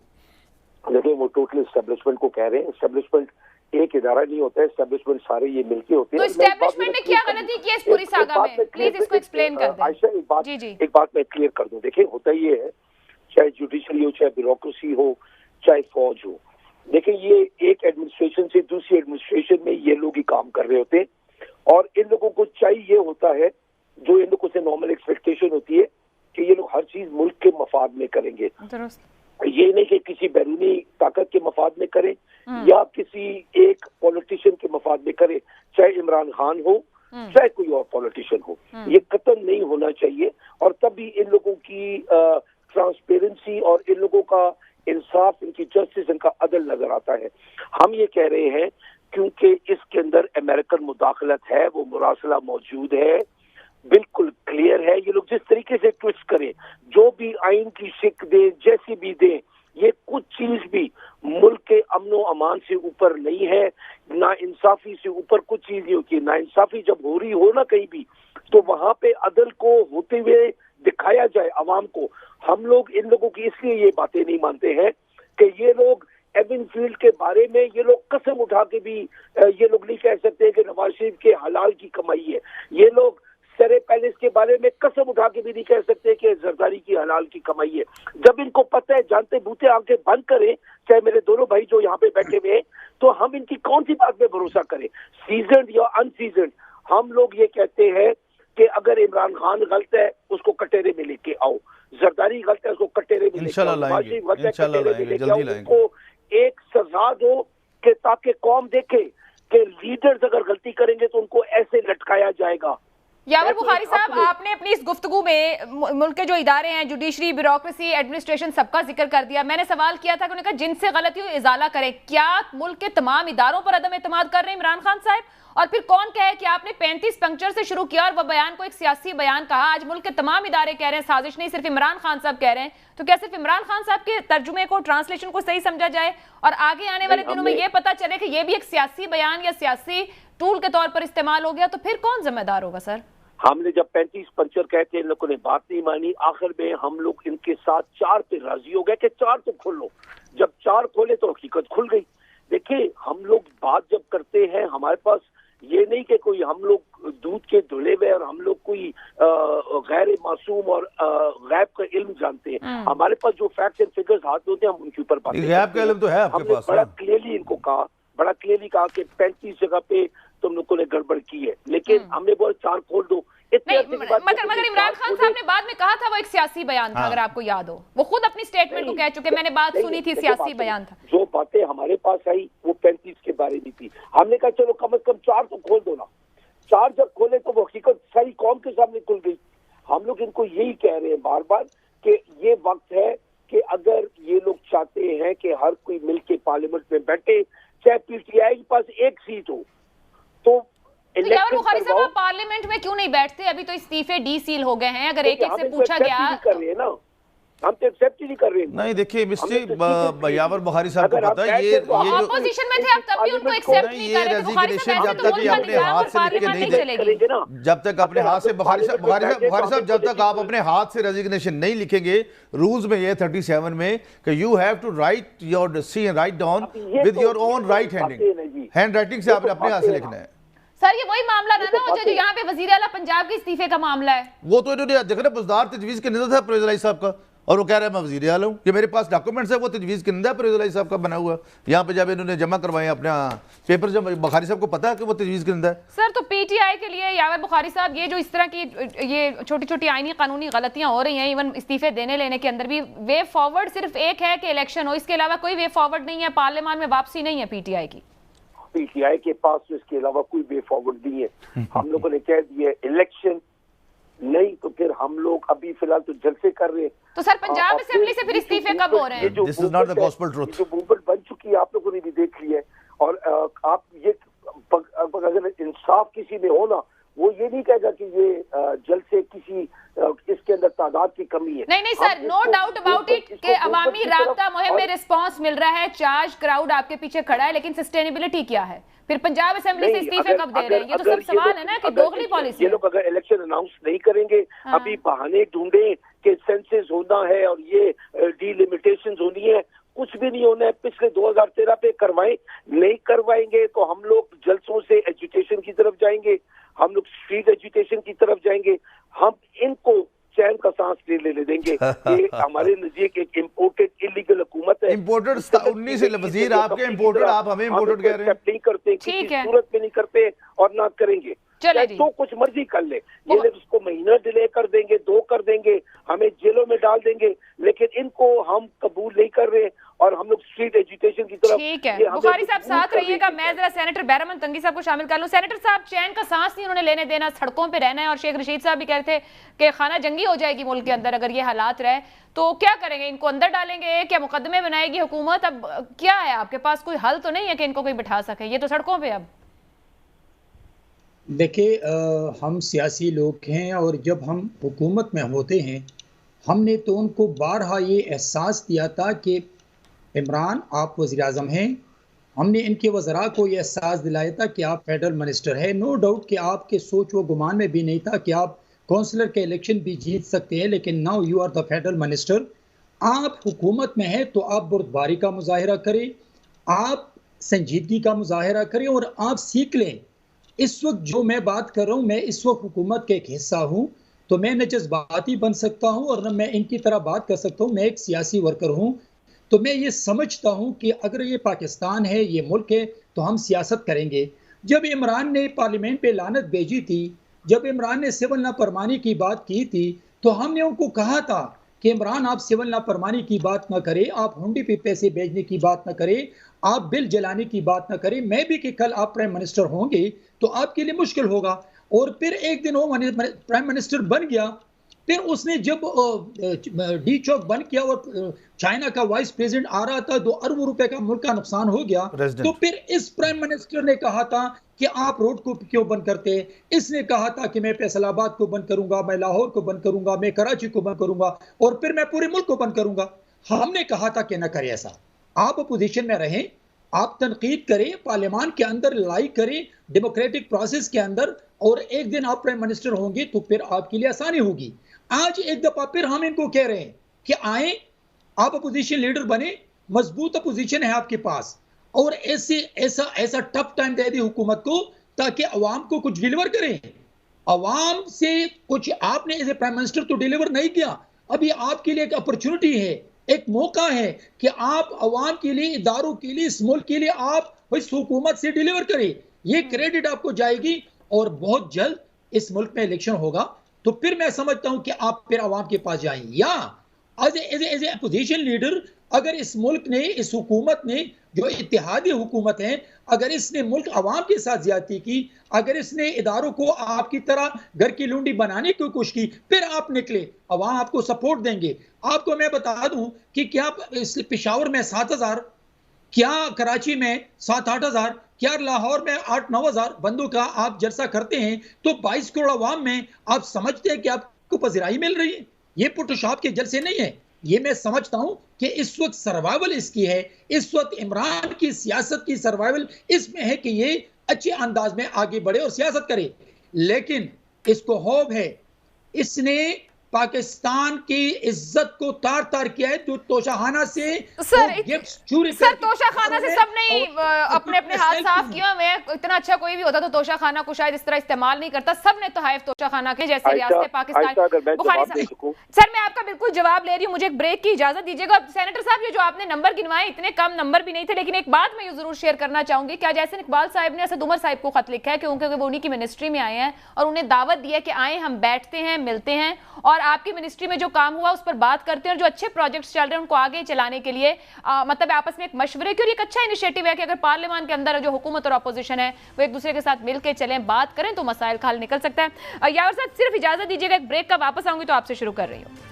देखिए वो टोटल एस्टेब्लिशमेंट को कह रहे हैं। एस्टेब्लिशमेंट एक इदारा नहीं होता है, एस्टेब्लिशमेंट सारे ये मिलके होते हैं। तो एस्टेब्लिशमेंट ने क्या गलती की है इस पूरी सागा में? प्लीज इसको एक्सप्लेन कर दें। आयशा एक बात मैं क्लियर कर दूं। देखिए होता ये है, चाहे जुडिशरी हो, चाहे ब्यूरोक्रेसी हो, चाहे फौज हो, देखिए ये एक एडमिनिस्ट्रेशन से दूसरी एडमिनिस्ट्रेशन में ये लोग ही काम कर रहे होते हैं और इन लोगों को चाहिए होता है, जो इन लोगों से नॉर्मल एक्सपेक्टेशन होती है कि ये लोग हर चीज मुल्क के मफाद में करेंगे। ये नहीं कि किसी बैरूनी ताकत के मफाद में करें या किसी एक पॉलिटिशियन के मफाद में करें, चाहे इमरान खान हो चाहे कोई और पॉलिटिशियन हो, ये कतई नहीं होना चाहिए। और तभी इन लोगों की ट्रांसपेरेंसी और इन लोगों का इंसाफ, इनकी जस्टिस, इनका अदल नजर आता है। हम ये कह रहे हैं क्योंकि इसके अंदर अमेरिकन मुदाखलत है, वो मुरासला मौजूद है, बिल्कुल क्लियर है। ये लोग जिस तरीके से ट्विस्ट करें, जो भी आइन की शिक दे, जैसी भी दे, ये कुछ चीज भी मुल्क के अमनो अमान से ऊपर नहीं है, ना इंसाफी से ऊपर कुछ चीज नहीं होती है। ना इंसाफी जब हो रही हो ना कहीं भी, तो वहां पे अदल को होते हुए दिखाया जाए अवाम को। हम लोग इन लोगों की इसलिए ये बातें नहीं मानते हैं कि ये लोग एविन फील्ड के बारे में ये लोग कसम उठा के भी ये लोग नहीं कह सकते कि नवाज शरीफ के हलाल की कमाई है। ये लोग सरे पैलेस के बारे में कसम उठा के भी नहीं कह सकते कि जरदारी की हलाल की कमाई है। जब इनको पता है, जानते बूते आंखें बंद करें, चाहे मेरे दोनों भाई जो यहाँ पे बैठे हुए हैं, तो हम इनकी कौन सी बात पे भरोसा करें, सीजन्ड या अनसीजन्ड? हम लोग ये कहते हैं कि अगर इमरान खान गलत है उसको कटेरे में लेके आओ, जरदारी गलत है उसको कटेरे में लेके आओ, उसको एक सजा दो कि ताकि कौम देखे कि लीडर्स अगर गलती करेंगे तो उनको ऐसे लटकाया जाएगा। यावर बुखारी साहब, आपने अपनी इस गुफ्तगू में मुल्क के जो इदारे हैं, जुडिशरी, ब्यूरोक्रेसी, एडमिनिस्ट्रेशन, सबका जिक्र कर दिया। मैंने सवाल किया था कि उन्होंने कहा जिनसे गलती हो इजाला करें। क्या मुल्क के तमाम इदारों पर अदम एतमाद कर रहे हैं इमरान खान साहब? और फिर कौन कहे कि आपने 35 पंक्चर से शुरू किया और वह बयान को एक सियासी बयान कहा? आज मुल्क के तमाम इदारे कह रहे हैं साजिश नहीं, सिर्फ इमरान खान साहब कह रहे हैं। तो क्या सिर्फ इमरान खान साहब के तर्जुमे को, ट्रांसलेशन को सही समझा जाए और आगे आने वाले दिनों में ये पता चले कि ये भी एक सियासी बयान या सियासी टूल के तौर पर इस्तेमाल हो गया, तो फिर कौन जिम्मेदार होगा? सर, हमने जब 35 पंचर कहते हैं, इन लोगों ने बात नहीं मानी। आखिर में हम लोग इनके साथ 4 पे राजी हो गए कि 4 तो खोलो। जब 4 खोले तो हकीकत खुल गई। देखिए हम लोग बात जब करते हैं, हमारे पास ये नहीं कि कोई हम लोग दूध के धुले हुए और हम लोग कोई गैर मासूम और गैब का इल्म जानते हैं। हमारे पास जो फैक्ट्स एंड फिगर्स हाथ होते हैं हम उनके ऊपर बात करते हैं। गैब का इल्म तो है आपके पास। बड़ा क्लियरली इनको कहा, बड़ा क्लियरली कहा कि 35 जगह पे तुम लोगों ने गड़बड़ की है, लेकिन हमने बोला 4 खोल दो। मगर इमरान खान साहब ने बाद में कहा था वो एक सियासी बयान था, अगर आपको याद हो। वो खुद अपनी स्टेटमेंट को कह चुके, मैंने बात सुनी थी, सियासी बयान था। जो बातें हमारे पास आई वो 35 के बारे में थी। हमने कहा चलो कम से कम 4 तो खोल दो ना। 4 जब खोले तो वो हकीकत सारी कौम के सामने खुल गई। हम लोग इनको यही कह रहे हैं बार बार कि ये वक्त है कि अगर ये लोग चाहते हैं कि हर कोई मिलके पार्लियामेंट में बैठे, चाहे पीटीआई के पास 1 सीट हो, तो यावर बुखारी साहब आप पार्लियामेंट में क्यों नहीं बैठते? अभी तो इस्तीफे डीसील हो गए हैं। अगर एक एक से पूछा गया, कर रहे हैं ना, हम तो एक्सेप्ट ही नहीं कर रहे हैं। नहीं देखिए मिस्टर यावर बुखारी साहब को पता है, ये जो अपोजिशन में थे आप तब भी उनको एक्सेप्ट नहीं कर रहे थे। बुखारी साहब जब तक ये अपने हाथ से लिख के नहीं देंगे ना, जब तक अपने हाथ से बुखारी साहब जब तक आप अपने हाथ से रेजिग्नेशन नहीं लिखेंगे, रूल्स में ये 37 में कि you have to write your C and write down with your own right handwriting से आपने अपने हाथ से लिखना है। सर ये वही मामला ना हो जो यहाँ पे वजीर आला पंजाब के इस्तीफे का मामला है। वो तो इन्होंने देखा ना, बुजदार तजवीज़ के निज़र था परवेज़ इलाही साहब का, और वो कह रहा है मैं वज़ीर आला हूँ, कि मेरे पास डॉक्यूमेंट्स है, वो तजवीज़ किंदा परवेज़ साहब का बना हुआ, यहाँ पे जब इन्होंने जमा करवाए अपना पेपर, जब बुखारी साहब को पता है कि वो तजवीज़ किंदा है। सर तो पीटीआई के लिए यावर बुखारी साहब, ये जो इस तरह की ये छोटी छोटी आईनी कानूनी गलतियां हो रही हैं, इवन इस्तीफे देने लेने के अंदर भी, वे फॉरवर्ड सिर्फ एक है कि इलेक्शन हो, इसके अलावा कोई वे फॉरवर्ड नहीं है, पार्लियामान में वापसी नहीं है पीटीआई की। पीटीआई के पास तो इसके अलावा कोई वे फॉरवर्ड नहीं है। हम लोगों ने कह दिया इलेक्शन नहीं, तो फिर हम लोग अभी फिलहाल तो जलसे कर रहे हैं। तो सर पंजाब असेंबली से फिर इस्तीफे कब हो रहे हैं? This is not the gospel truth. जो मूवमेंट बन चुकी है आप लोगों ने भी देख लिया है, और आप ये अगर इंसाफ किसी में हो ना, वो ये नहीं कहेगा कि ये जलसे किसी इसके अंदर तादाद की कमी है। नहीं sir, no doubt about it कि अवामी राब्ता मुहिम में रिस्पांस मिल रहा है, चार्ज क्राउड आपके पीछे खड़ा है, लेकिन सस्टेनेबिलिटी क्या है? फिर पंजाब असेंबली से इस्तीफे कब दे रहे हैं? ये तो सब सवाल है ना कि दोगली पॉलिसी। ये लोग अगर इलेक्शन अनाउंस नहीं करेंगे, अभी बहाने ढूंढे कि सेंसस होना है और ये डिलिमिटेशंस होनी है, कुछ भी नहीं होना है। पिछले 2013 पे करवाएं, नहीं करवाएंगे तो हम लोग जलसों से एजुटेशन की तरफ जाएंगे, हम लोग स्ट्रीट एजुटेशन की तरफ जाएंगे, हम इनको चैन का सांस ले देंगे। ये हमारे नजदीक एक इम्पोर्टेड इलीगल हुकूमत है। इम्पोर्टेड 19 वजीर आपके इम्पोर्टेड, आप हमें इम्पोर्टेड कह रहे हैं। नहीं करते, किसी सूरत में नहीं करते और ना करेंगे। तो कुछ मर्जी कर ले, ये लोग उसको महीना डिले कर देंगे, 2 कर देंगे, हमें जेलों में डाल देंगे, लेकिन इनको हम कबूल नहीं कर रहे और हम लोग स्ट्रीट एजुकेशन की तरफ। ठीक है, बुखारी साहब साथ रहिएगा। मैं जरा सेनेटर बैरमन तंगी साहब को शामिल कर लूं। सेनेटर साहब, चैन का सांस नहीं उन्होंने लेने देना, सड़कों पे रहना है, और शेख रशीद साहब भी कहते थे कि खाना जंगी हो जाएगी मुल्क के अंदर अगर ये हालात रहे, तो क्या करेंगे? इनको अंदर डालेंगे, क्या मुकदमे बनाएगी हुकूमत? अब क्या है आपके पास? कोई हल तो नहीं है कि इनको कोई बिठा सके, ये तो सड़कों पे। अब देखिए, हम सियासी लोग हैं और जब हम हुकूमत में होते हैं, हमने तो उनको बारहा ये एहसास दिया था कि इमरान आप वज़ीर आज़म हैं। हमने इनके वज़रा को ये एहसास दिलाया था कि आप फेडरल मिनिस्टर हैं। नो डाउट कि आपके सोच व गुमान में भी नहीं था कि आप काउंसलर के इलेक्शन भी जीत सकते हैं, लेकिन now you are the federal minister. आप हुकूमत में हैं तो आप बुर्दबारी का मुजाहिरा करें, आप संजीदगी का मुजाहिरा करें और आप सीख लें। इस वक्त जो मैं बात कर रहा हूँ, मैं इस वक्त हुकूमत का एक हिस्सा हूँ, तो मैं न जज्बाती बन सकता हूँ और न मैं इनकी तरह बात कर सकता हूँ। मैं एक सियासी वर्कर हूँ, तो मैं ये समझता हूँ कि अगर ये पाकिस्तान है, ये मुल्क है, तो हम सियासत करेंगे। जब इमरान ने पार्लियामेंट पे लानत भेजी थी, जब इमरान ने सिविल नाफरमानी की बात की थी, तो हमने उनको कहा था कि इमरान आप सिविल नाफरमानी की बात ना करें, आप हुंडी पे पैसे भेजने की बात ना करें, आप बिल जलाने की बात ना करें। मैं भी कि कल आप प्राइम मिनिस्टर होंगे तो आपके लिए मुश्किल होगा। और फिर एक दिन वो प्राइम मिनिस्टर बन गया, फिर उसने जब डी चौक बंद किया और चाइना का वाइस प्रेसिडेंट आ रहा था, 2 अरब रुपए का मुल्क का नुकसान हो गया, तो फिर इस प्राइम मिनिस्टर ने कहा था कि आप रोड को क्यों बंद करते हैं। इसने कहा था कि मैं फैसलाबाद को बंद करूंगा, मैं लाहौर को बंद करूंगा, मैं कराची को बंद करूंगा और फिर मैं पूरे मुल्क को बंद करूंगा। हमने कहा था कि न करें ऐसा, आप अपोजिशन में रहें, आप तनकीद करें, पार्लियामान के अंदर लड़ाई करें, डेमोक्रेटिक प्रोसेस के अंदर, और एक दिन आप प्राइम मिनिस्टर होंगे तो फिर आपके लिए आसानी होगी। आज एक दफा फिर हम इनको कह रहे हैं कि आए, आप अपोजिशन लीडर बने, मजबूत अपोजिशन है आपके पास, और ऐसा टफ टाइम दे दी हुकूमत को ताकि अवाम को कुछ डिलीवर करें। अवाम से कुछ आपने एज ए प्राइम मिनिस्टर तो डिलीवर नहीं किया, अभी आपके लिए एक अपॉर्चुनिटी है, एक मौका है कि आप अवाम के लिए, इदारों के लिए, इस मुल्क के लिए आप इस हुकूमत से डिलीवर करें। ये क्रेडिट आपको जाएगी और बहुत जल्द इस मुल्क में इलेक्शन होगा, तो फिर मैं समझता हूं कि आप फिर अवाम के पास जाएं। या एज ए अपोजिशन लीडर, अगर इस मुल्क ने, इस हुकूमत ने, जो इत्तेहादी हुकूमत है, अगर इसने मुल्क अवाम के साथ ज्यादती की, अगर इसने इदारों को आपकी तरह घर की लूंडी बनाने की कोशिश की, फिर आप निकले, अवाम आपको सपोर्ट देंगे। आपको मैं बता दूं कि क्या पेशावर में 7,000, क्या कराची में 7-8 हज़ार, क्या लाहौर में 8-9 हज़ार बंदों का आप जलसा करते हैं, तो 22 करोड़ अवाम में आप समझते हैं कि आपको पज़िराई मिल रही है? ये फोटोशॉप के जलसे नहीं है। ये मैं समझता हूं कि इस वक्त सर्वाइवल इसकी है, इस वक्त इमरान की सियासत की सर्वाइवल इसमें है कि ये अच्छे अंदाज में आगे बढ़े और सियासत करे। लेकिन इसको खौफ है, इसने पाकिस्तान की इज्जत को तार तार किया है, जो तोशाखाना से सर तोशाखाना से सब नहीं अपने अपने हाथ साफ किया हुए हैं। इतना अच्छा कोई भी होता तो तोशाखाना को शायद इस तरह इस्तेमाल नहीं करता। सब ने तोहाइफ तोशाखाना के, जैसे रियासत पाकिस्तान। सर मैं आपका बिल्कुल जवाब ले रही हूँ, मुझे एक ब्रेक की इजाजत दीजिएगा। सेनेटर साहब, ये जो आपने नंबर गिनवाए इतने कम नंबर भी नहीं थे, लेकिन एक बात मैं ये जरूर शेयर करना चाहूंगी, क्या जैसे इकबाल साहब ने असद उमर साहब को खत लिखा है क्योंकि वो उन्हीं की मिनिस्ट्री में आए हैं और उन्हें दावत दी है कि आए, हम बैठते हैं, मिलते हैं और आपकी मिनिस्ट्री में जो काम हुआ उस पर बात करते हैं और जो अच्छे प्रोजेक्ट्स चल रहे हैं उनको आगे चलाने के लिए मतलब आपस में एक मशवरे की। और एक अच्छा इनिशिएटिव है कि अगर पार्लियामेंट के अंदर जो हुकूमत और अपोजिशन है वो एक दूसरे के साथ मिलकर चलें, बात करें तो मसाइल का हल निकल सकता है। यावर साहब सिर्फ इजाजत दीजिएगा, एक ब्रेक का वापस आऊंगी तो आपसे शुरू कर रही हूँ।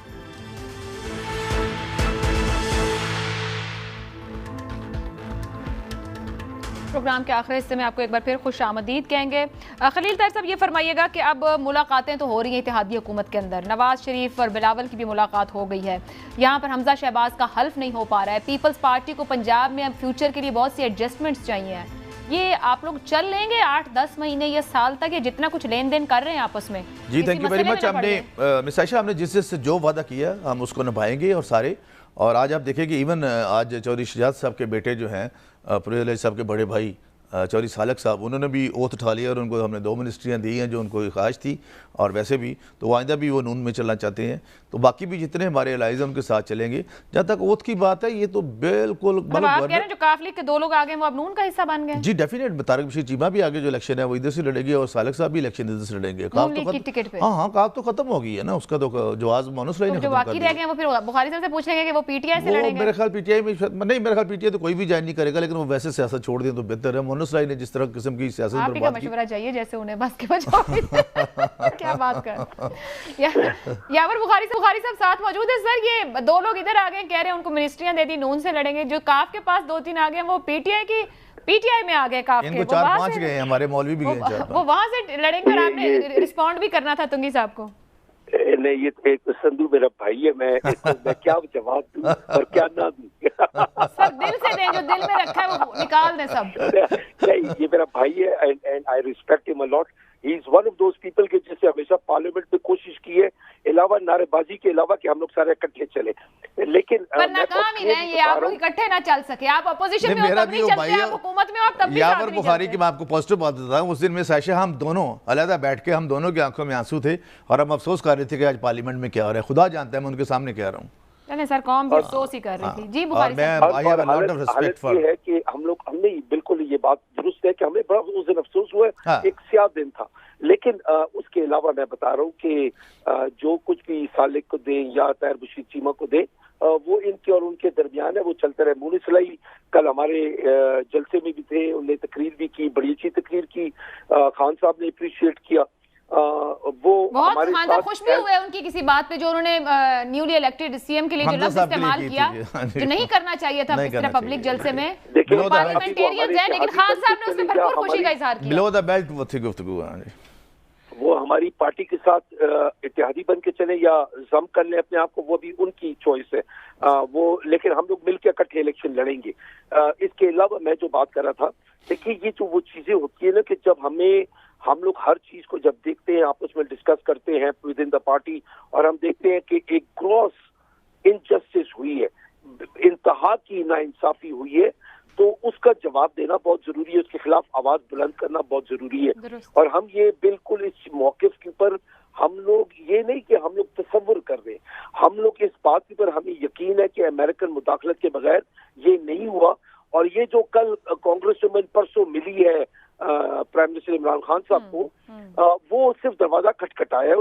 प्रोग्राम के आखिरी हिस्से में आपको एक बार फिर खुश आमदीद कहेंगे। खलील ताहिर साहब, ये फरमाइएगा कि अब मुलाकातें तो हो रही हैं इत्तेहादी हुकूमत के अंदर, नवाज शरीफ और बिलावल की भी मुलाकात हो गई है, यहाँ पर हमजा शहबाज का हल्फ नहीं हो पा रहा है, पीपल्स पार्टी को पंजाब में अब फ्यूचर के लिए बहुत सी एडजस्टमेंट्स चाहिए हैं, ये आप लोग चल लेंगे 8-10 महीने या साल तक, ये जितना कुछ लेन देन कर रहे हैं आपस में? जी थैंक यू वेरी मच। हमने मिस आयशा, हमने जिससे जो वादा किया हम उसको निभाएंगे और सारे। और आज आप देखें कि इवन आज चौधरी शजात साहब के बेटे जो हैं परवेज़ साहब के बड़े भाई चौधरी सालक साहब, उन्होंने भी ओथ उठा लिया और उनको हमने 2 मिनिस्ट्रियाँ दी हैं जो उनको ख्वाहिश थी और वैसे भी तो आइंदा भी वो नून में चलना चाहते हैं। तो बाकी भी जितने हमारे एलाइज उनके साथ चलेंगे। जहाँ तक ओथ की बात है ये तो बिल्कुल आप कह रहे हैं जो काफ लीग के 2 लोग आ गए वो अब नून का हिस्सा बन गए? जी डेफिनेट। तारिक बशीर चीमा भी आगे जो इलेक्शन है वो इधर से लड़ेंगे और सालक साहब भी इलेक्शन इधर से लड़ेंगे। हाँ, काफ तो खत्म हो गई है ना, उसका तो जवाब मानुस रही जो बाकी रह गए वो फिर बुखारी साहब से पूछ लेंगे कि वो पीटीआई से लड़ेंगे। मेरे ख्याल पीटीआई में नहीं, मेरे ख्याल पीटीआई तो कोई भी ज्वाइन नहीं करेगा, लेकिन वो वैसे सियासत छोड़ दें तो बेहतर है। मानुस राय ने जिस तरह किस्म की सियासत बर्बाद की, मशवरा चाहिए जैसे उन्हें बस के बचाओ। क्या बात कर यावर बुखारी साहब साथ मौजूद है। सर ये 2 लोग इधर आ गए, कह रहे हैं उनको मिनिस्ट्रियां दे दी, नून से लड़ेंगे। जो काफ के पास 2-3 आ गए वो पीटीआई में आ गए, काफ के 4-5 गए, हमारे मौलवी भी गए, वो वहां से लड़ेंगे। और आपने रिस्पॉन्ड भी करना था तुंगी साहब को। नहीं, ये एक संधू मेरा भाई है, मैं क्या जवाब दूं और क्या ना दूं। सर दिल से दें, जो दिल में रखा है वो निकाल दें सब। नहीं, ये मेरा भाई है and I respect him a lot. He is one of those people के जिससे हमेशा पार्लियामेंट में कोशिश की है, अलावा नारेबाजी के अलावा कि हम लोग सारे इकट्ठे चले, लेकिन नाकाम ही रहे। ये आप लोग इकट्ठे ना चल सके, आप अपोजिशन में हो तब नहीं चलते, आप हुकूमत में हो तब भी यावर बुखारी की मैं आपको पॉजिटिव बात बताता हूं। उस दिन में सायशा हम दोनों अलहदा बैठ के हम दोनों की आंखों में आंसू थे और हम अफसोस कर रहे थे कि आज पार्लियामेंट में क्या हो रहा है। खुदा जानता है मैं उनके सामने कह रहा हूँ। नहीं सर, कौम भी अफसोस ही कर रही थी। जी बुखारी साहब, ये है कि हमने बिल्कुल ये बात दुरुस्त है कि हमें बड़ा उस दिन अफसोस हुआ। एक स्याह दिन था, लेकिन उसके अलावा मैं बता रहा हूँ कि जो कुछ भी सालिक को दें या ताहिर बशीर चीमा को दें, वो इनके और उनके दरमियान है, वो चलता रहे। मुनीस इलाही कल हमारे जलसे में भी थे, उन्होंने तकरीर भी की, बड़ी अच्छी तकरीर की, खान साहब ने अप्रिशिएट किया। वो बहुत खान साहब खुश भी हुए उनकी किसी बात पे जो उन्होंने न्यूली इलेक्टेड सीएम के लिए जो लफ्ज इस्तेमाल किया, जो नहीं करना चाहिए था इस तरह पब्लिक जलसे में। पार्लियामेंटेरियंस है, लेकिन खान साहब ने उसमें भरपूर खुशी का इजहार किया। बिलो द बेल्ट वो थी गुफ्तगू, वो हमारी पार्टी के साथ इत्तेहादी बन के चले या जम कर ले अपने आप को, वो भी उनकी चॉइस है। वो लेकिन हम लोग मिलकर इकट्ठे इलेक्शन लड़ेंगे। इसके अलावा मैं जो बात कर रहा था, देखिए ये जो वो चीजें होती है ना कि जब हम लोग हर चीज को जब देखते हैं, आपस में डिस्कस करते हैं विद इन द पार्टी, और हम देखते हैं कि एक ग्रॉस इनजस्टिस हुई है, इंतहा की नाइंसाफी हुई है, तो उसका जवाब देना बहुत जरूरी है, उसके खिलाफ आवाज बुलंद करना बहुत जरूरी है। और हम ये बिल्कुल इस मौके के ऊपर हम लोग ये नहीं कि हम लोग तसव्वुर कर रहे हैं, हम लोग इस बात के ऊपर हमें यकीन है कि अमेरिकन मुदाखलत के बगैर ये नहीं हुआ। और ये जो कल कांग्रेस वुमेन परसों मिली है प्राइम मिनिस्टर इमरान खान साहब को, वो सिर्फ दरवाजा खटखटाया है,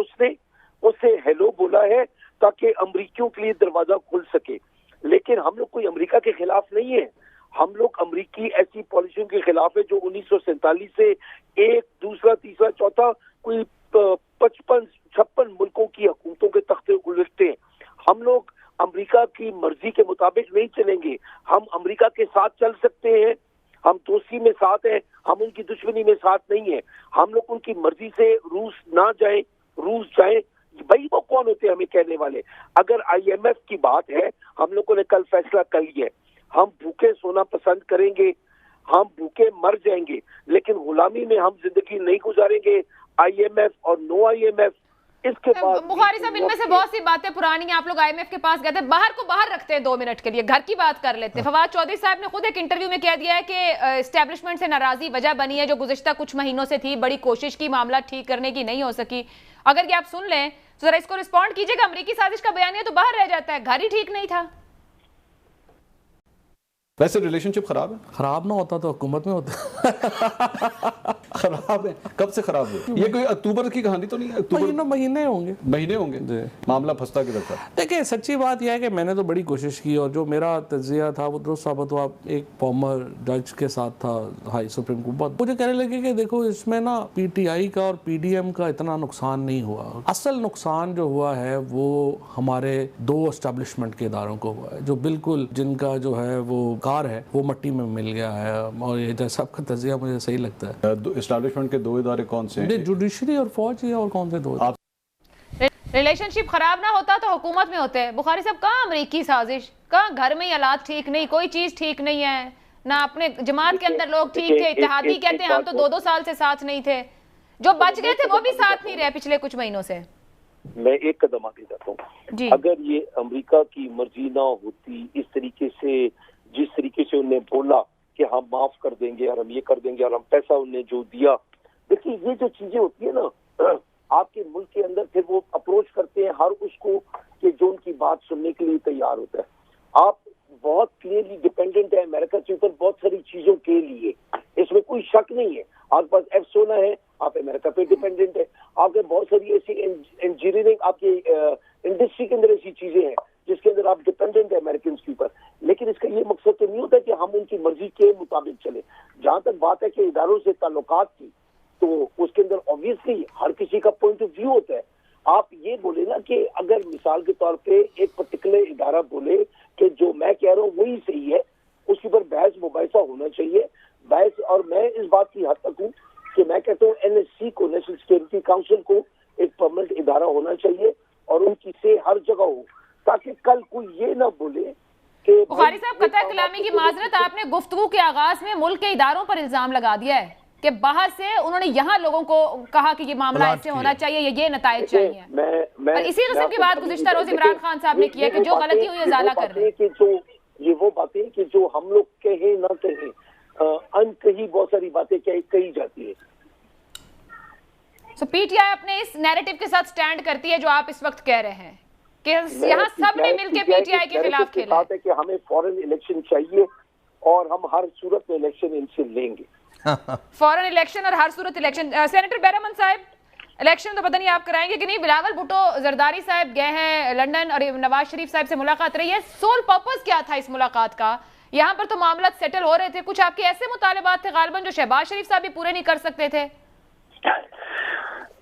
उससे हेलो बोला है ताकि अमरीकियों के लिए दरवाजा खुल सके। लेकिन हम लोग कोई अमेरिका के खिलाफ नहीं है, हम लोग अमरीकी ऐसी पॉलिसियों के खिलाफ है जो 1947 से एक दूसरा तीसरा चौथा कोई 55-56 मुल्कों की हुकूमतों के तख्ते उलटते हैं। हम लोग अमेरिका की मर्जी के मुताबिक नहीं चलेंगे, हम अमेरिका के साथ चल सकते हैं, हम दोस्ती में साथ हैं, हम उनकी दुश्मनी में साथ नहीं है। हम लोग उनकी मर्जी से रूस ना जाएं, रूस जाएं, भाई वो कौन होते हैं हमें कहने वाले। अगर IMF की बात है, हम लोगों ने कल फैसला कर लिया है, हम भूखे सोना पसंद करेंगे, हम भूखे मर जाएंगे, लेकिन गुलामी में हम जिंदगी नहीं गुजारेंगे। IMF और नो IMF इसके बाद बुखारी साहब, इनमें से बहुत सी बातें पुरानी हैं। आप लोग IMF के पास गए थे, बाहर को बाहर रखते हैं 2 मिनट के लिए, घर की बात कर लेते हैं। फवाद चौधरी साहब ने खुद एक इंटरव्यू में कह दिया है कि एस्टेब्लिशमेंट से नाराजगी वजह बनी है जो गुज़िश्ता कुछ महीनों से थी, बड़ी कोशिश की, मामला ठीक करने की नहीं हो सकी। अगर ये आप सुन लें तो जरा इसको रिस्पॉन्ड कीजिएगा। अमेरिकी साजिश का बयान तो बाहर रह जाता है, घर ही ठीक नहीं था। वैसे रिलेशनशिप खराब है? खराब ना होता तो हुकूमत में होता। खराब है, कब से खराब है? ये कोई अक्टूबर की कहानी तो नहीं है? अक्टूबर महीने होंगे, महीने होंगे मामला फंसता किधर था? देखिए सच्ची बात यह है कि मैंने तो बड़ी कोशिश की और जो मेरा तजिया था वो दुरुस्त साबित हुआ। एक फॉर्मर जज के साथ था हाई सुप्रीम कोर्ट, मुझे कहने लगे कि देखो इसमें ना PTI का और PDM का इतना नुकसान नहीं हुआ, असल नुकसान जो हुआ है वो हमारे 2 एस्टेब्लिशमेंट के इदारों को हुआ है, जो बिल्कुल जिनका जो है वो कार है वो मट्टी में मिल गया है। और ये जैसा आपका तजिया मुझे सही लगता है। एस्टैब्लिशमेंट के 2 इदारे कौन से हैं? जुडिशरी और फौज, और कौन से 2? रिलेशनशिप खराब ना होता तो हुकूमत में होते हैं। बुखारी साहब, कहाँ अमेरिकी साजिश, कहाँ घर में हालात ठीक नहीं, कोई चीज ठीक नहीं है ना, अपने जमात के अंदर लोग ठीक थे, इत्तेहादी कहते हैं हम तो 2-2 साल से साथ नहीं थे, जो बच गए थे वो भी साथ नहीं रहे पिछले कुछ महीनों से। मैं एक कदम आगे जाता हूँ। अगर ये अमेरिका की मर्जी ना होती, इस तरीके से जिस तरीके से उन्हें बोला कि हम माफ कर देंगे और हम ये कर देंगे और हम पैसा उन्हें जो दिया, देखिए ये जो चीजें होती है ना आपके मुल्क के अंदर, फिर वो अप्रोच करते हैं हर उसको कि जो उनकी बात सुनने के लिए तैयार होता है। आप बहुत क्लियरली डिपेंडेंट है अमेरिका के ऊपर बहुत सारी चीजों के लिए, इसमें कोई शक नहीं है। आपके पास F-16 है, आप अमेरिका पे डिपेंडेंट है। आपके बहुत सारी ऐसी इंजीनियरिंग आपके इंडस्ट्री के अंदर ऐसी चीजें हैं जिसके अंदर आप डिपेंडेंट है अमेरिकन के ऊपर। लेकिन इसका ये मकसद तो नहीं होता कि हम उनकी मर्जी के मुताबिक चले। जहां तक बात है कि इदारों से ताल्लुकात की, तो उसके अंदर ऑब्वियसली हर किसी का पॉइंट ऑफ व्यू होता है। आप ये बोले ना कि अगर मिसाल के तौर पे एक पर्टिकुलर इदारा बोले कि जो मैं कह रहा हूँ वही सही है, उसके ऊपर बहस मुबाहिसा होना चाहिए। बहस, और मैं इस बात की हद तक हूँ कि मैं कहता हूँ NSC को, नेशनल सिक्योरिटी काउंसिल को एक परमानेंट इदारा होना चाहिए और उनकी से हर जगह हो, ताकि कल कोई ये ना बोले कि बुखारी साहब, कतई कलामी की माजरत, आपने गुफ्तगू के आगाज में मुल्क के इदारों पर इल्जाम लगा दिया है कि बाहर से उन्होंने यहाँ लोगों को कहा कि ये मामला ऐसे होना चाहिए, ये नताइज चाहिए। और इसी किस्म की बात गुज़िश्ता रोज इमरान खान साहब ने किया कि जो गलती हुई उजाला कर रहे हैं। जो ये वो बातें कि जो हम लोग कहें ना कहें, अनकही बहुत सारी बातें कही जाती है। So, PTI अपने इस नैरेटिव के साथ स्टैंड करती है जो आप इस वक्त कह रहे हैं कि यहाँ सब ने मिलकर PTI के खिलाफ खेला है कि हमें फॉरेन इलेक्शन चाहिए और हम हर सूरत में इलेक्शन इनसे लेंगे। फॉरेन इलेक्शन और हर सूरत इलेक्शन। सेनेटर बैरमन साहब, इलेक्शन तो पता नहीं आप कराएंगे कि नहीं। बिलावल भुट्टो जरदारी साहब गए हैं लंदन और नवाज शरीफ साहब से मुलाकात रही है। सोल पर्पस क्या था इस मुलाकात का? यहाँ पर तो मामला सेटल हो रहे थे, कुछ आपके ऐसे मुतालबात थे गालिबन जो शहबाज शरीफ साहब भी पूरे नहीं कर सकते थे।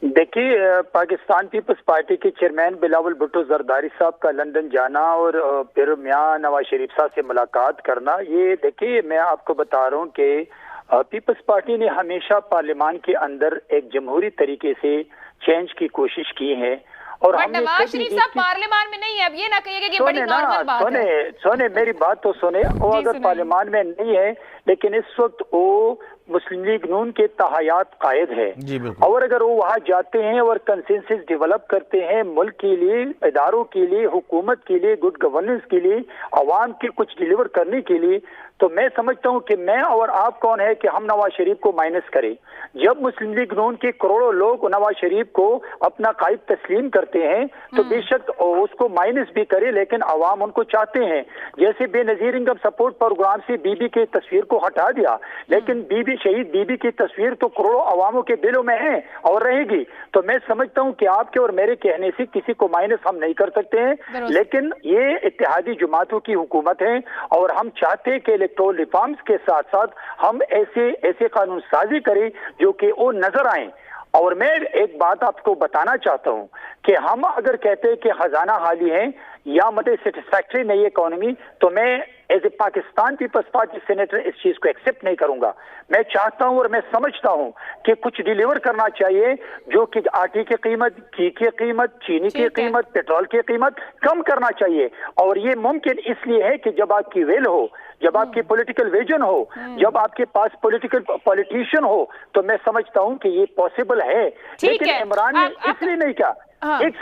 देखिए, पाकिस्तान पीपल्स पार्टी के चेयरमैन बिलावल भुट्टो जरदारी साहब का लंदन जाना और फिर मियां नवाज शरीफ साहब से मुलाकात करना, ये देखिए मैं आपको बता रहा हूँ कि पीपल्स पार्टी ने हमेशा पार्लियामान के अंदर एक जमहूरी तरीके से चेंज की कोशिश की है। और नवाज शरीफ साहब पार्लियामान में नहीं है, अब ये ना कहिएगा कि बड़ी नॉर्मल बात है। सोने मेरी बात तो सुने, वो अगर पार्लियामान में नहीं है लेकिन इस वक्त वो मुस्लिम लीग नून के तहायात कायद है, और अगर वो वहाँ जाते हैं और कंसेंसस डेवलप करते हैं मुल्क के लिए, इदारों के लिए, हुकूमत के लिए, गुड गवर्नेंस के लिए, अवाम के कुछ डिलीवर करने के लिए, तो मैं समझता हूँ कि मैं और आप कौन है कि हम नवाज शरीफ को माइनस करें। जब मुस्लिम लीग नून के करोड़ों लोग नवाज शरीफ को अपना कायद तस्लीम करते हैं तो बेशक उसको माइनस भी करे, लेकिन अवाम उनको चाहते हैं। जैसे बेनजीर इनकम सपोर्ट प्रोग्राम से बीबी की तस्वीर को हटा दिया, लेकिन बीबी शहीद बीबी की तस्वीर तो करोड़ों अवामों के दिलों में है और रहेगी। तो मैं समझता हूँ कि आपके और मेरे कहने से किसी को माइनस हम नहीं कर सकते हैं, लेकिन ये इत्तेहादी जमातों की हुकूमत है और हम चाहते हैं कि इलेक्टोरल रिफॉर्म्स के साथ साथ हम ऐसे कानून साजी करें जो कि वो नजर आए। और मैं एक बात आपको बताना चाहता हूं कि हम अगर कहते हैं कि खजाना हाली है या मतलब सेटिस्फैक्ट्री नहीं है इकोनॉमी, तो मैं as a Pakistan Peoples Party senator इस चीज को एक्सेप्ट नहीं करूंगा। मैं चाहता हूं और मैं समझता हूं कि कुछ डिलीवर करना चाहिए, जो कि आटे की कीमत, घी की कीमत, चीनी की कीमत, पेट्रोल की कीमत कम करना चाहिए। और ये मुमकिन इसलिए है कि जब आपकी वेल हो, जब आपकी पॉलिटिकल विजन हो, जब आपके पास पॉलिटिशियन हो, तो मैं समझता हूं कि ये पॉसिबल है। लेकिन इमरान ने इसलिए नहीं किया। एक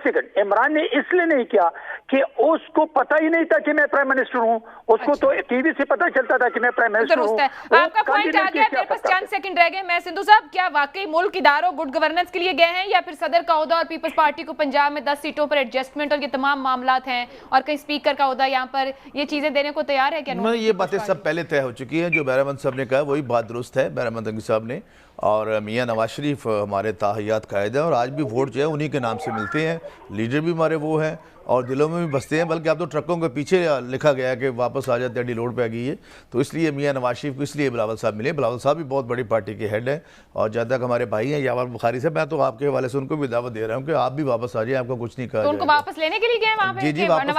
सेकंड, इमरान ने इसलिए नहीं किया कि उसको पता ही नहीं था कि मैं प्राइम मिनिस्टर हूं, उसको तो टीवी से पता चलता था कि मैं प्राइम मिनिस्टर हूं। आपका पॉइंट आ गया, मेरे पास चंद सेकंड रह गए। मैं सिंधु साहब, क्या वाकई मुल्क इदारों गुड गवर्नेंस के लिए गए हैं, या फिर सदर का ओहदा और पीपल्स पार्टी को पंजाब में 10 सीटों पर एडजस्टमेंट और ये तमाम मामलात हैं, और कहीं स्पीकर का ओहदा यहाँ पर ये चीजें देने को तैयार है क्या? ये बातें सब पहले तय हो चुकी हैं। जो बैरामंद साहब ने कहा वही बात दुरुस्त है, बैरामंद अंगी साहब ने। और मियां नवाज शरीफ हमारे ताहियात कायद हैं, और आज भी वोट जो है उन्हीं के नाम से मिलते हैं। लीडर भी हमारे वो हैं और दिलों में भी बसते हैं, बल्कि अब तो ट्रकों के पीछे लिखा गया है कि वापस आ जाते हैं, डिलोड पे आ गई है। तो इसलिए मियां नवाज शरीफ को इसलिए बिलावल साहब मिले। बिलावल साहब भी बहुत बड़ी पार्टी के हेड हैं, और जब तक हमारे भाई हैं यावर बुखारी साहब, मैं तो आपके हवाले से उनको भी दावत दे रहा हूँ कि आप भी वापस आ जाइए, आपको कुछ नहीं कहा तो उनको वापस लेने के लिए गए वहाँ पे? जी जी, वापस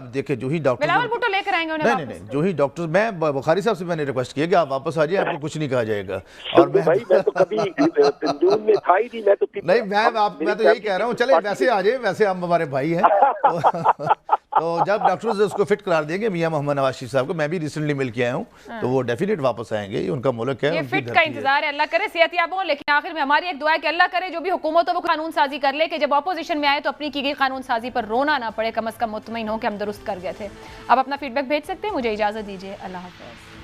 देखिए जो ही डॉक्टर लेकर आएंगे, नहीं, जो ही डॉक्टर, मैं बुखारी साहब से मैंने रिक्वेस्ट किया कि आप वापस आ जाइए, आपको कुछ नहीं कहा जाएगा। और मैं तो कभी तंजूर में था ही नहीं, मैं तो यही कह रहा हूँ, चले वैसे आ जाए, वैसे हम हमारे भाई हैं। तो जब डॉक्टर्स उसको फिट करार देंगे मियां मोहम्मद नवाज शरीफ साहब को, मैं भी रिसेंटली मिल के आया हूँ, तो वो डेफिनेट वापस आएंगे। ये उनका मुल्क है, ये फिट का इंतजार है। अल्लाह करे सेहतयाब हो। लेकिन आखिर में हमारी एक दुआ है कि अल्लाह करे जो भी हुकूमत हो वो कानून साजी कर ले, कि जब ऑपोजिशन में आए तो अपनी की गई कानून साजी पर रोना ना पड़े, कम अज कम मुतमईन हो कि हम दुरुस्त कर गए थे। अब अपना फीडबैक भेज सकते हैं। मुझे इजाजत दीजिए, अल्लाह हाफ़िज़।